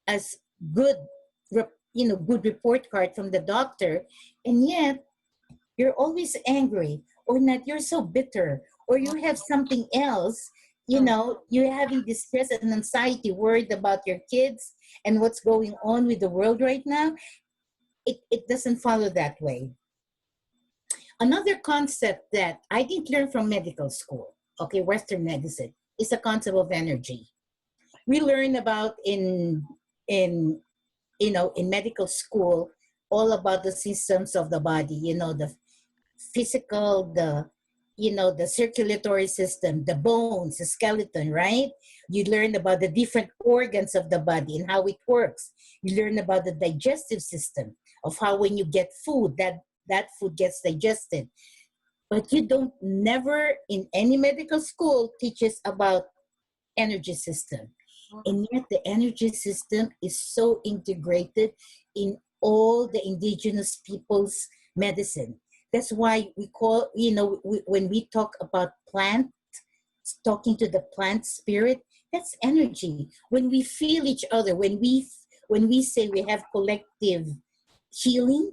as good report card from the doctor, and yet you're always angry, or not, you're so bitter, or you have something else, you're having distress and anxiety, worried about your kids and what's going on with the world right now. It doesn't follow that way. Another concept that I didn't learn from medical school, Western medicine, is the concept of energy. We learn about in medical school all about the systems of the body, the physical, the circulatory system, the bones, the skeleton, right? You learn about the different organs of the body and how it works. You learn about the digestive system, of how when you get food, that food gets digested. But you don't never in any medical school teaches about energy system. And yet the energy system is so integrated in all the indigenous people's medicine. That's why we call, when we talk about plant, talking to the plant spirit, that's energy. When we feel each other, when we say we have collective healing,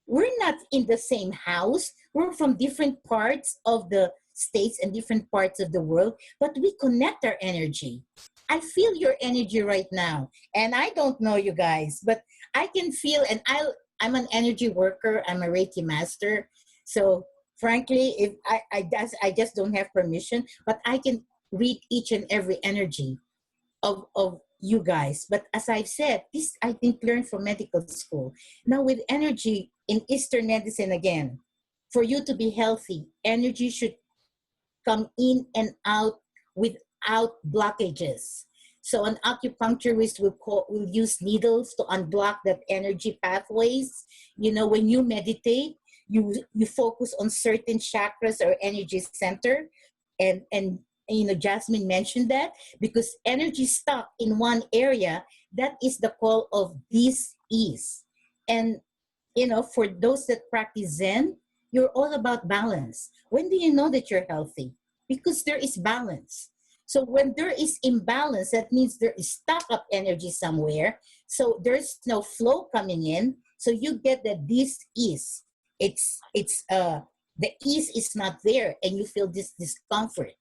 we're not in the same house. We're from different parts of the states and different parts of the world, but we connect our energy. I feel your energy right now, and I don't know you guys, but I can feel, and I'm an energy worker. I'm a Reiki master. So frankly, if I just don't have permission, but I can read each and every energy of you guys. But as I've said, this I think learned from medical school. Now with energy in Eastern medicine again, for you to be healthy, energy should come in and out without blockages. So an acupuncturist will use needles to unblock that energy pathways. You know, when you meditate, you focus on certain chakras or energy center, and you know, Jasmine mentioned that because energy stuck in one area, that is the call of dis-ease. And you know, for those that practice Zen, you're all about balance. When do you know that you're healthy? Because there is balance. So when there is imbalance, that means there is stuck up energy somewhere. So there's no flow coming in. So you get that this is. The ease is not there, and you feel this discomfort.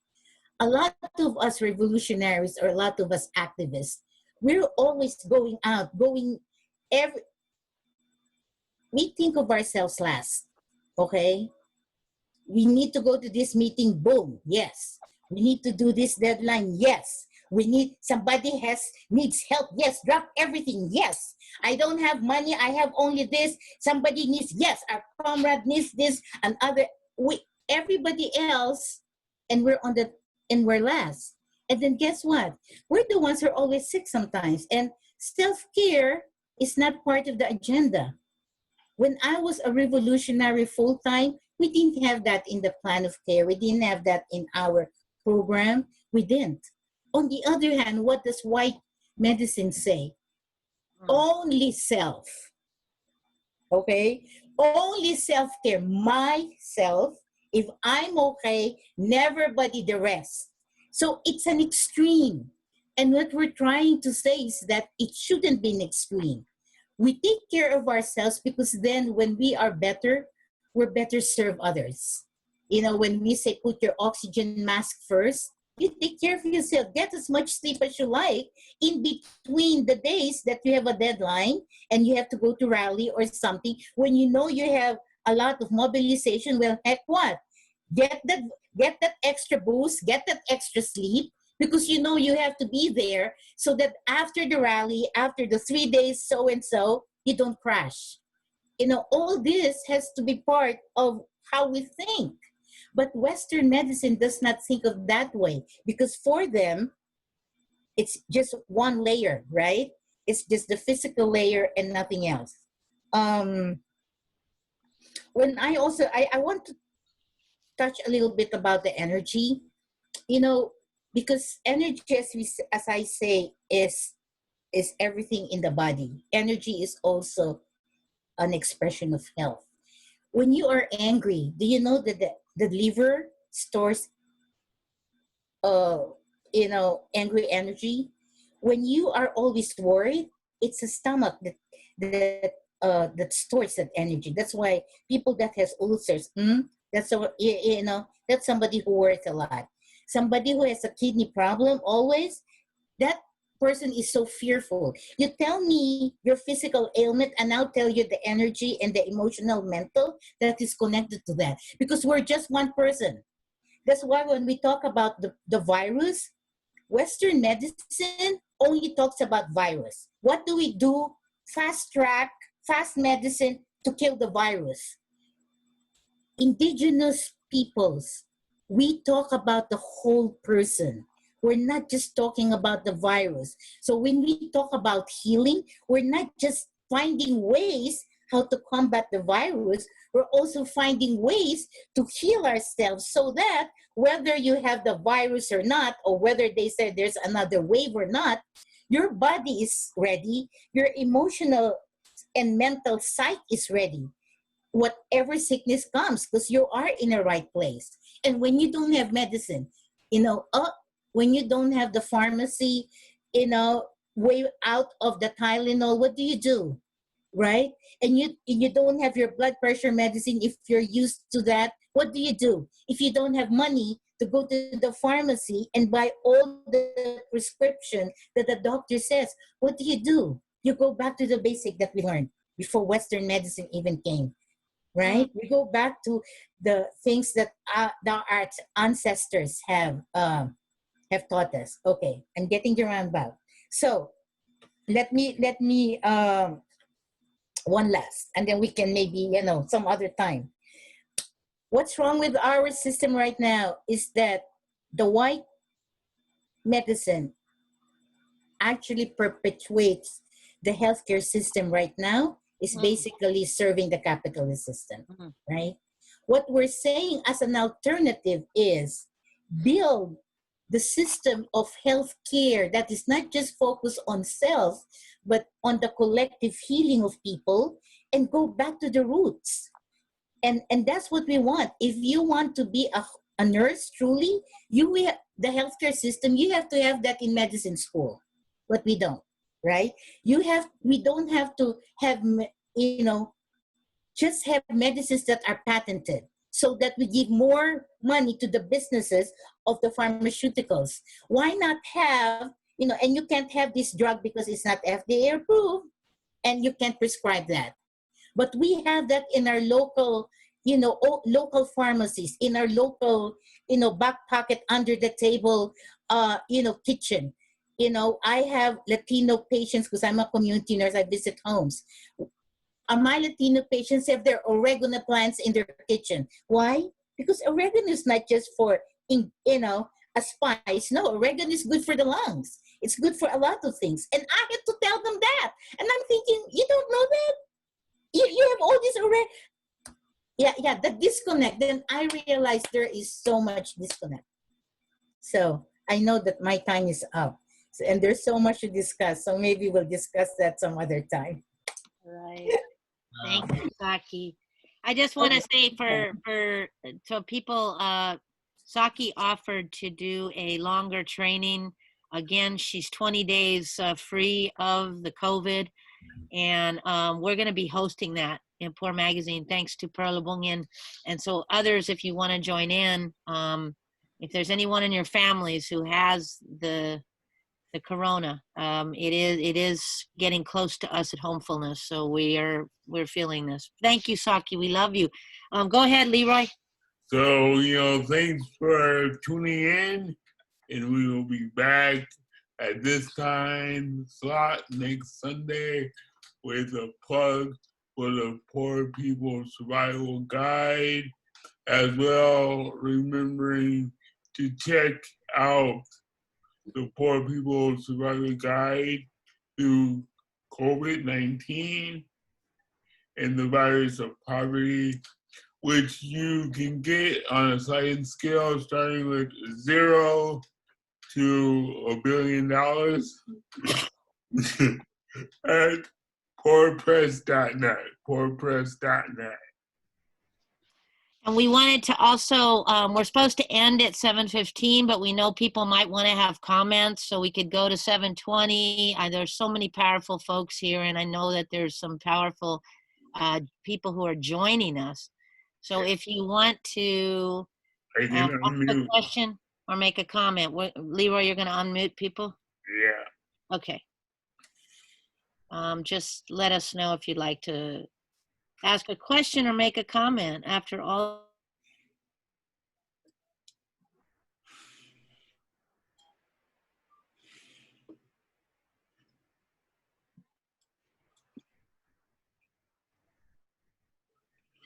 A lot of us revolutionaries or a lot of us activists, we're always going out, we think of ourselves last, okay? We need to go to this meeting, boom, yes. We need to do this deadline, yes. Somebody needs help, yes. Drop everything, yes. I don't have money, I have only this. Somebody needs, yes. Our comrade needs this, and everybody else, and we're last. And then guess what? We're the ones who are always sick sometimes, and self-care is not part of the agenda. When I was a revolutionary full-time, we didn't have that in the plan of care. We didn't have that in our program. We didn't. On the other hand, what does white medicine say? Only self. Okay? Only self-care. Myself. If I'm okay, never body the rest. So it's an extreme. And what we're trying to say is that it shouldn't be an extreme. We take care of ourselves because then when we are better, we're better serve others. You know, when we say put your oxygen mask first, you take care of yourself. Get as much sleep as you like in between the days that you have a deadline and you have to go to rally or something. When you know you have a lot of mobilization, well, heck what? Get that extra boost, get that extra sleep, because you know you have to be there so that after the rally, after the 3 days so-and-so, you don't crash. You know, all this has to be part of how we think. But Western medicine does not think of that way because for them, it's just one layer, right? It's just the physical layer and nothing else. When I want to touch a little bit about the energy, you know, because energy, as I say, is everything in the body. Energy is also an expression of health. When you are angry, do you know that the liver stores, angry energy? When you are always worried, it's the stomach that stores that energy. That's why people that has ulcers, that's somebody who worries a lot. Somebody who has a kidney problem always, that person is so fearful. You tell me your physical ailment and I'll tell you the energy and the emotional, mental that is connected to that. Because we're just one person. That's why when we talk about the virus, Western medicine only talks about virus. What do we do? Fast medicine to kill the virus. Indigenous peoples, we talk about the whole person. We're not just talking about the virus. So when we talk about healing, we're not just finding ways how to combat the virus, we're also finding ways to heal ourselves so that whether you have the virus or not, or whether they say there's another wave or not, your body is ready, your emotional and mental psyche is ready. Whatever sickness comes, because you are in the right place. And when you don't have medicine, when you don't have the pharmacy, way out of the Tylenol, what do? Right? And you don't have your blood pressure medicine if you're used to that. What do? If you don't have money to go to the pharmacy and buy all the prescription that the doctor says, what do? You go back to the basic that we learned before Western medicine even came. right? We go back to the things that our ancestors have taught us. Okay, I'm getting the roundabout. So let me one last, and then we can maybe, some other time. What's wrong with our system right now is that the white medicine actually perpetuates the healthcare system right now, is basically serving the capitalist system, right? What we're saying as an alternative is build the system of healthcare that is not just focused on self, but on the collective healing of people, and go back to the roots. And that's what we want. If you want to be a nurse, truly, the healthcare system, you have to have that in medicine school, but we don't, right? We don't have to have, just have medicines that are patented, so that we give more money to the businesses of the pharmaceuticals. Why not have, and you can't have this drug because it's not FDA approved, and you can't prescribe that. But we have that in our local, local pharmacies, in our local, back pocket, under the table, kitchen. I have Latino patients because I'm a community nurse. I visit homes. My Latino patients have their oregano plants in their kitchen. Why? Because oregano is not just for, a spice. No, oregano is good for the lungs. It's good for a lot of things. And I had to tell them that. And I'm thinking, you don't know that? You have all this already. Yeah, the disconnect. Then I realized there is so much disconnect. So I know that my time is up. And there's so much to discuss. So maybe we'll discuss that some other time. Right. Thank you, Saki. I just want to say so people, Saki offered to do a longer training. Again, she's 20 days free of the COVID. And we're going to be hosting that in Poor Magazine, thanks to Pearl Bunyan. And so others, if you want to join in, if there's anyone in your families who has the corona, it is getting close to us at Homefulness. So we're feeling this. Thank you, Saki. We love you. Go ahead, Leroy. So, thanks for tuning in, and we will be back at this time slot next Sunday with a plug for the Poor People Survival Guide, as well remembering to check out the Poor People Survival Guide through COVID-19 and the virus of poverty, which you can get on a sliding scale starting with 0 to $1 billion at poorpress.net, poorpress.net. And we wanted to also, we're supposed to end at 7:15, but we know people might want to have comments, so we could go to 7:20. There's so many powerful folks here, and I know that there's some powerful people who are joining us. So if you want to ask a question or make a comment, Leroy, you're going to unmute people? Yeah. Okay. Just let us know if you'd like to ask a question or make a comment after all.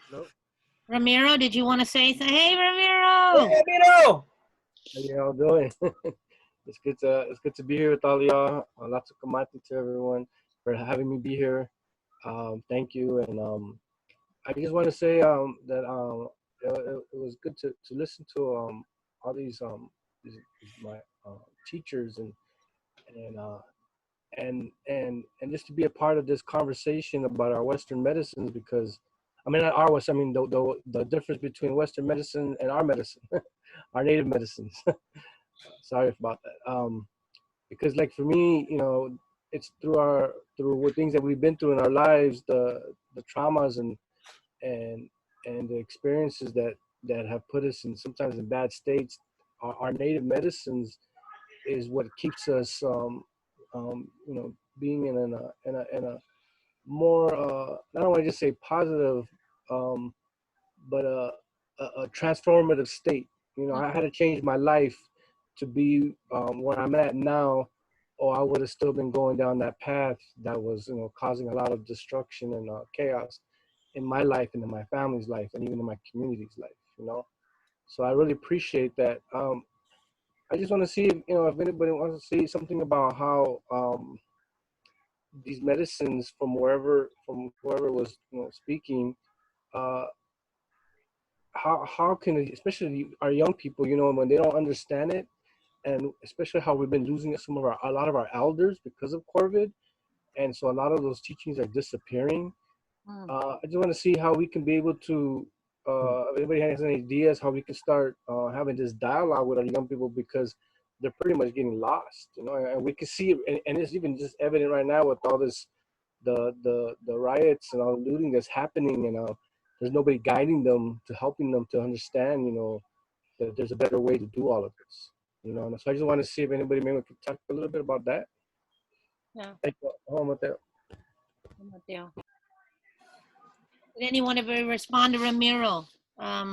Hello? Ramiro, did you want to say something? Hey, Ramiro! Hey, Ramiro! How y'all doing? It's good to be here with all y'all. Lots of kamati to everyone for having me be here. Thank you, and I just want to say that it was good to listen to all these my teachers and just to be a part of this conversation about our Western medicines, because not our West. The difference between Western medicine and our medicine, our native medicines. Sorry about that. Because like for me, it's through what things that we've been through in our lives, the traumas and the experiences that have put us in sometimes in bad states. Our native medicines is what keeps us, being in a more, I don't want to just say positive but a transformative state. You know, I had to change my life to be where I'm at now, or I would have still been going down that path that was, you know, causing a lot of destruction and chaos in my life and in my family's life and even in my community's life, you know. So I really appreciate that. I just want to see if, you know, if anybody wants to say something about how these medicines from whoever was, you know, speaking, how can it, especially our young people, you know, when they don't understand it, and especially how we've been losing a lot of our elders because of COVID, and so a lot of those teachings are disappearing. I just want to see how we can be able to, if anybody has any ideas, how we can start having this dialogue with our young people, because they're pretty much getting lost, you know, and we can see it, and it's even just evident right now with all this, the riots and all the looting that's happening, and there's nobody guiding them, to helping them to understand, you know, that there's a better way to do all of this, you know. And so I just want to see if anybody maybe could talk a little bit about that. Yeah. Thank you. Did anyone ever respond to Ramiro? I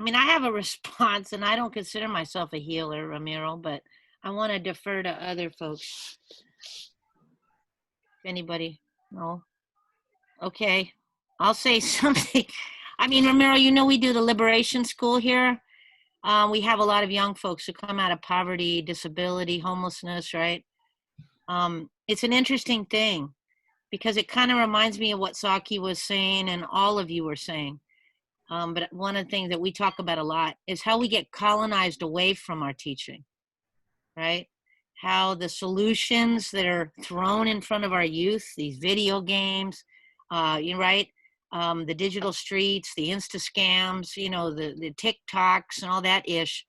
mean, I have a response, and I don't consider myself a healer, Ramiro, but I want to defer to other folks. Anybody? No? Okay, I'll say something. I mean, Ramiro, you know, we do the Liberation School here. We have a lot of young folks who come out of poverty, disability, homelessness, right? It's an interesting thing, because it kind of reminds me of what Saki was saying and all of you were saying. But one of the things that we talk about a lot is how we get colonized away from our teaching, right? How the solutions that are thrown in front of our youth, these video games, you're right, the digital streets, the Insta scams, you know, the TikToks and all that ish.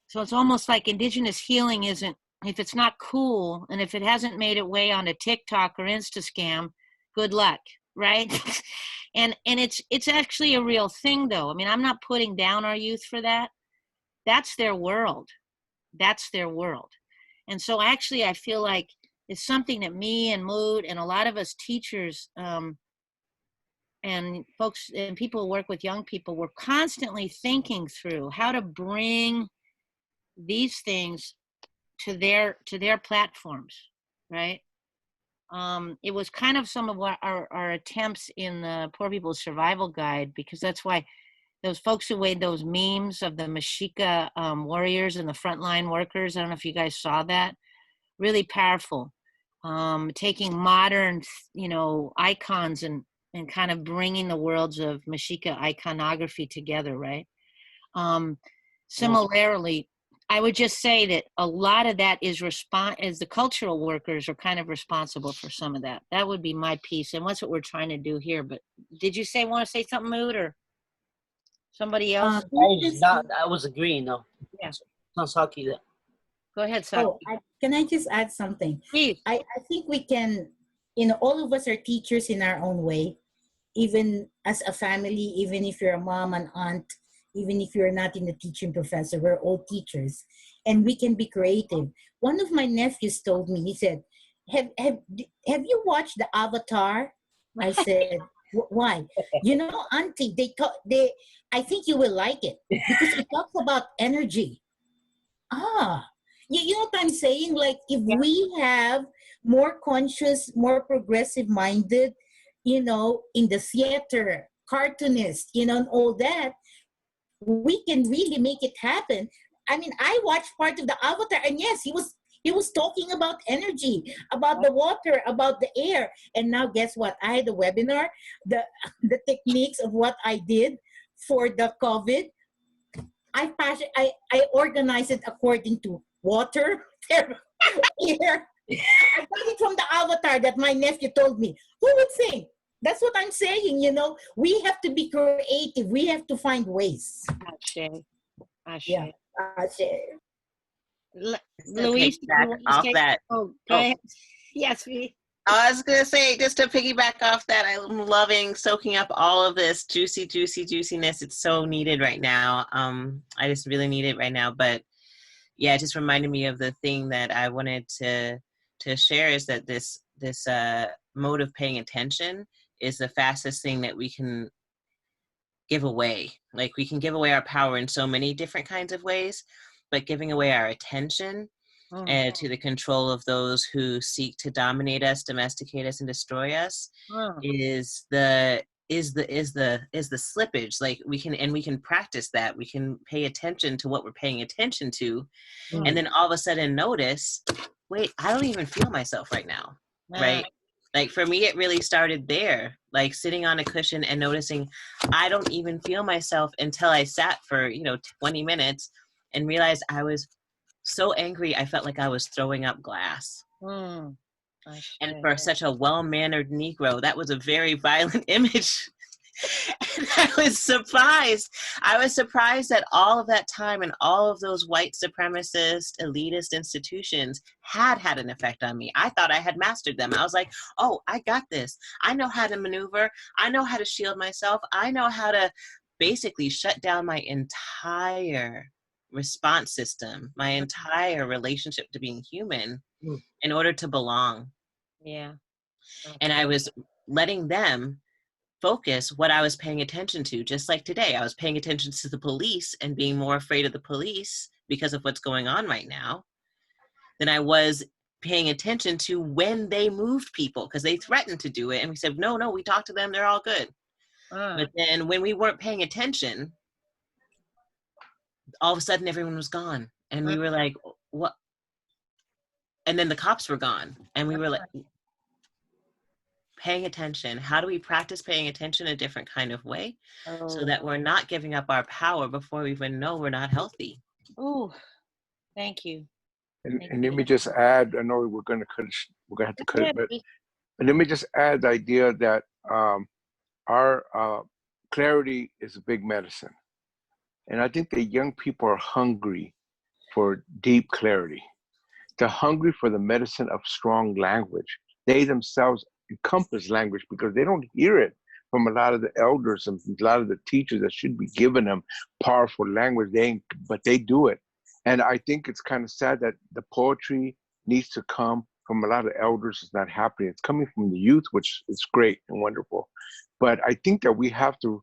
So it's almost like Indigenous healing isn't, if it's not cool, and if it hasn't made its way onto TikTok or Insta scam, good luck, right? and it's actually a real thing, though. I mean, I'm not putting down our youth for that. That's their world. That's their world. And so actually, I feel like it's something that me and Mood and a lot of us teachers and folks and people who work with young people, we're constantly thinking through how to bring these things to their platforms, right? It was kind of some of what our attempts in the Poor People's Survival Guide, because that's why those folks who made those memes of the Mexica warriors and the frontline workers, I don't know if you guys saw that, really powerful. Taking modern, you know, icons and kind of bringing the worlds of Mexica iconography together, right? Similarly, I would just say that a lot of that is as the cultural workers are kind of responsible for some of that. That would be my piece, and that's what we're trying to do here. But did you want to say something, Mood, or somebody else? I was agreeing, no. Yeah. Not Saki there. Go ahead, Saki. Oh, can I just add something? Please. I think we can, you know, all of us are teachers in our own way, even as a family, even if you're a mom, an aunt, even if you're not in the teaching professor, we're all teachers, and we can be creative. One of my nephews told me, he said, have you watched the Avatar? I said, why? You know, Auntie, I think you will like it, because it talks about energy. You know what I'm saying? Like, if we have more conscious, more progressive minded, you know, in the theater, cartoonist, you know, and all that, we can really make it happen. I mean, I watched part of the Avatar, and yes, he was talking about energy, about the water, about the air. And now guess what? I had a webinar, the techniques of what I did for the COVID. I organized it according to water, air. I got it from the Avatar that my nephew told me. Who would think? That's what I'm saying, you know. We have to be creative. We have to find ways. Ashe. Yeah. Luis, off that. Oh, go ahead. Yes, we. I was going to say, just to piggyback off that, I'm loving soaking up all of this juiciness. It's so needed right now. I just really need it right now. But yeah, it just reminded me of the thing that I wanted to share, is that this mode of paying attention is the fastest thing that we can give away. Like we can give away our power in so many different kinds of ways, but giving away our attention and to the control of those who seek to dominate us, domesticate us, and destroy us is the slippage. Like we can practice that. We can pay attention to what we're paying attention to, and then all of a sudden notice, wait, I don't even feel myself right now, right? Like for me, it really started there, like sitting on a cushion and noticing I don't even feel myself until I sat for 20 minutes and realized I was so angry I felt like I was throwing up glass. And for such a well-mannered Negro, that was a very violent image. And I was surprised. I was surprised that all of that time and all of those white supremacist, elitist institutions had an effect on me. I thought I had mastered them. I was like, oh, I got this. I know how to maneuver. I know how to shield myself. I know how to basically shut down my entire response system, my entire relationship to being human in order to belong. Yeah. And I was letting them focus what I was paying attention to. Just like today, I was paying attention to the police and being more afraid of the police because of what's going on right now than I was paying attention to when they moved people, because they threatened to do it. And we said, no, we talked to them. They're all good. But then when we weren't paying attention, all of a sudden everyone was gone. And we were like, what? And then the cops were gone. And we were like, paying attention. How do we practice paying attention a different kind of way so that we're not giving up our power before we even know we're not healthy? Oh, thank you. And let me just add, I know we're going to have to cut it, but let me just add the idea that our clarity is a big medicine. And I think that young people are hungry for deep clarity. They're hungry for the medicine of strong language. They themselves encompass language because they don't hear it from a lot of the elders and a lot of the teachers that should be giving them powerful language. But they do it. And I think it's kind of sad that the poetry needs to come from a lot of elders. It's not happening. It's coming from the youth, which is great and wonderful. But I think that we have to,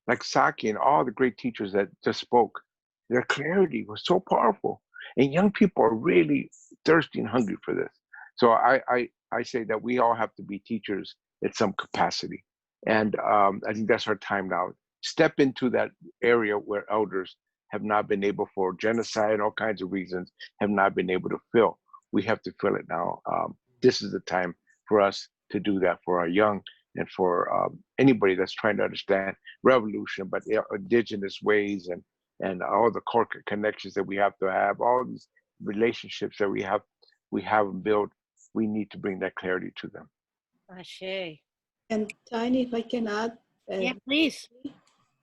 like Saki and all the great teachers that just spoke, their clarity was so powerful. And young people are really thirsty and hungry for this. So I say that we all have to be teachers at some capacity. And I think that's our time now. Step into that area where elders have not been able, for genocide and all kinds of reasons, have not been able to fill. We have to fill it now. This is the time for us to do that for our young and for anybody that's trying to understand revolution, but indigenous ways and all the corporate connections that we have to have, all these relationships that we haven't built. We need to bring that clarity to them. Ashe. And Tiny, if I can add. Yeah, please.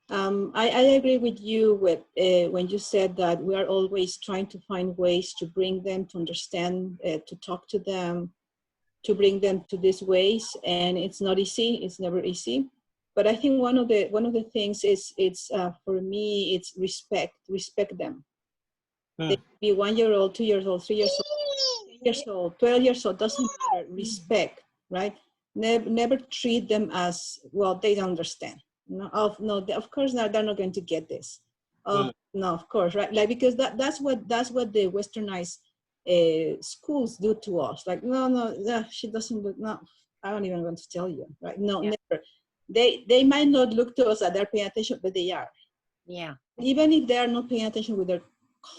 I agree with you with when you said that we are always trying to find ways to bring them to understand, to talk to them, to bring them to these ways, and it's not easy. It's never easy. But I think one of the things is for me it's respect them. They can be 1 year old, 2 years old, 3 years old, 10 years old, 12 years old, doesn't matter. Respect, right? Never treat them as, well, they don't understand. No, of course not. They're not going to get this. No, of course, right? Like, because that's what the westernized schools do to us. Like, no, she doesn't look. No, I don't even want to tell you, right? No, never. They might not look to us that they're paying attention, but they are. Yeah. Even if they are not paying attention with their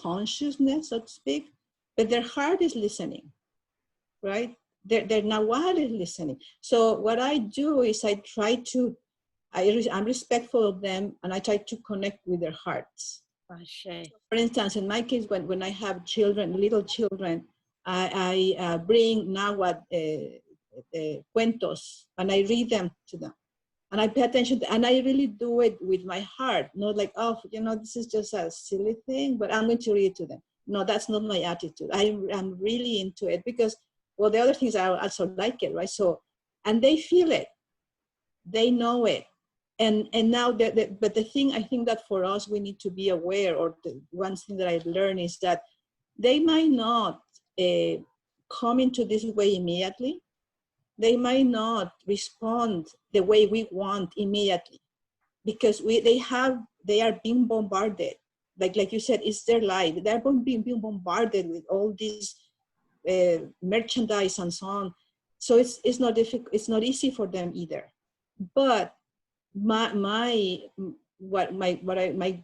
consciousness, so to speak, but their heart is listening, right? Their nawal is listening. So what I do is I'm respectful of them, and I try to connect with their hearts. For instance, in my case, when I have children, little children, I bring Nahuatl cuentos, and I read them to them. And I pay attention, and I really do it with my heart, not like, oh, this is just a silly thing, but I'm going to read it to them. No, that's not my attitude. I'm really into it because, well, the other things I also like it, right? So, and they feel it, they know it. And now, but the thing I think that for us, we need to be aware, or the one thing that I've learned is that they might not come into this way immediately. They might not respond the way we want immediately, because they are being bombarded. Like you said, it's their life. They're being bombarded with all these merchandise and so on. So it's not difficult. It's not easy for them either. But my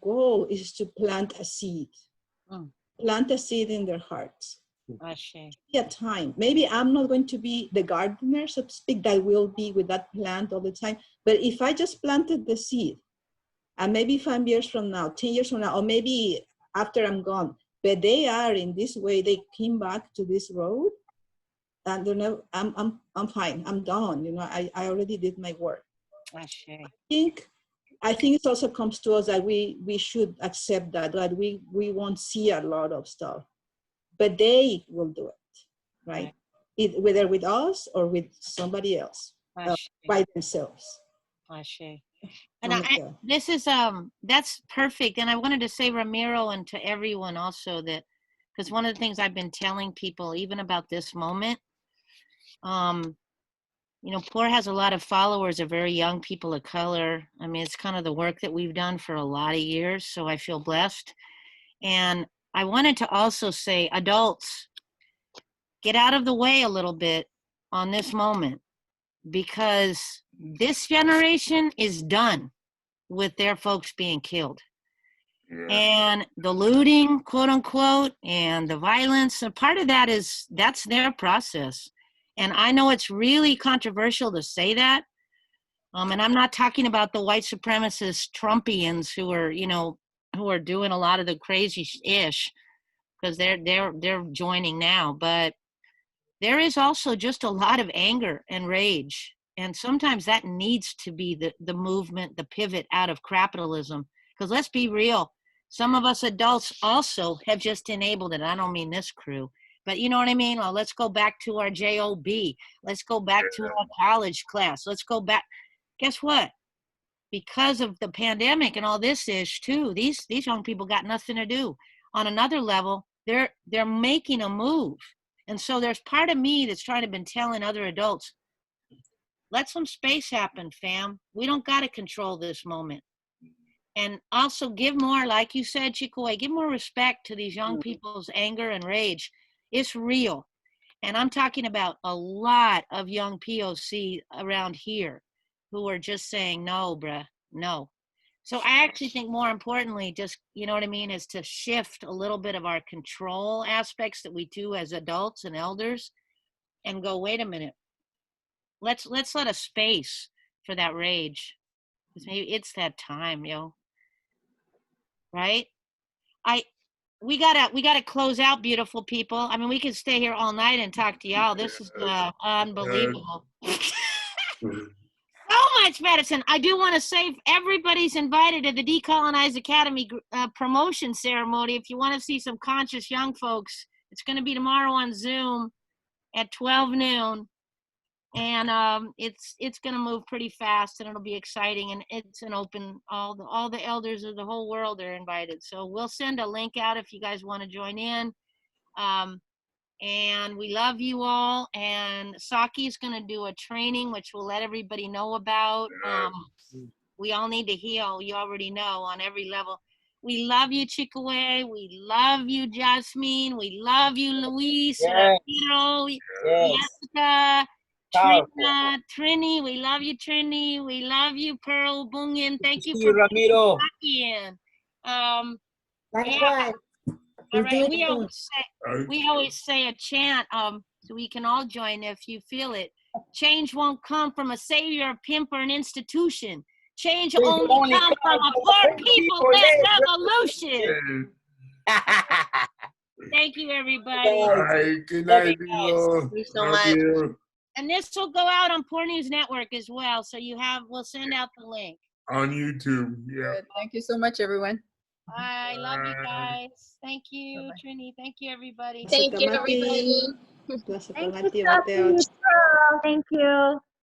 goal is to plant a seed. Plant a seed in their hearts. A time. Maybe I'm not going to be the gardener, so to speak, that will be with that plant all the time. But if I just planted the seed, and maybe 5 years from now, 10 years from now, or maybe after I'm gone, but they are in this way, they came back to this road, and you know, I'm fine. I'm done. You know, I already did my work. I think it also comes to us that we should accept that we won't see a lot of stuff, but they will do it, right? Whether with us or with somebody else, by themselves. And this is that's perfect. And I wanted to say, Ramiro, and to everyone also, that because one of the things I've been telling people, even about this moment, you know, POOR has a lot of followers of very young people of color. I mean, it's kind of the work that we've done for a lot of years, so I feel blessed. And I wanted to also say, adults, get out of the way a little bit on this moment, because this generation is done with their folks being killed. And the looting, quote unquote, and the violence, a part of that is, that's their process. And I know it's really controversial to say that. And I'm not talking about the white supremacist Trumpians who are, you know, who are doing a lot of the crazy ish, because they're joining now. But there is also just a lot of anger and rage. And sometimes that needs to be the movement, the pivot out of capitalism. Because let's be real, some of us adults also have just enabled it. I don't mean this crew, but you know what I mean? Well, let's go back to our JOB. Let's go back to our college class. Let's go back. Guess what? Because of the pandemic and all this ish too, these young people got nothing to do. On another level, they're making a move. And so there's part of me that's trying to been telling other adults, let some space happen, fam. We don't got to control this moment. And also give more, like you said, Chicueyi, give more respect to these young people's anger and rage. It's real. And I'm talking about a lot of young POC around here who are just saying, no, bruh, no. So I actually think more importantly, just, you know what I mean, is to shift a little bit of our control aspects that we do as adults and elders and go, wait a minute. Let's let a space for that rage. Maybe it's that time, yo. Right? We gotta close out, beautiful people. I mean, we could stay here all night and talk to y'all. This is unbelievable. So much medicine. I do want to say everybody's invited to the Decolonize Academy promotion ceremony. If you want to see some conscious young folks, it's going to be tomorrow on Zoom at 12 noon. And it's going to move pretty fast, and it'll be exciting, and it's an open, all the elders of the whole world are invited. So we'll send a link out if you guys want to join in. And we love you all. And Saki is going to do a training, which we'll let everybody know about. We all need to heal. You already know, on every level. We love you, Chicueyi. We love you, Jasmine. We love you, Luis. Ramiro, Jessica, Trina, Trini. We love you, Trini. We love you, Pearl Bunyan. Thank you for Ramiro. Likewise. All right, we always say a chant, so we can all join if you feel it. Change won't come from a savior, a pimp, or an institution. Change only come from a poor people-led revolution. Thank you, everybody. All right, good night, people. Thank you so much. And this will go out on PoorNewsNetwork as well, so we'll send out the link. On YouTube, yeah. Good. Thank you so much, everyone. I love you guys. Thank you, Trini. Thank you, everybody. Thank you, everybody. Thank you.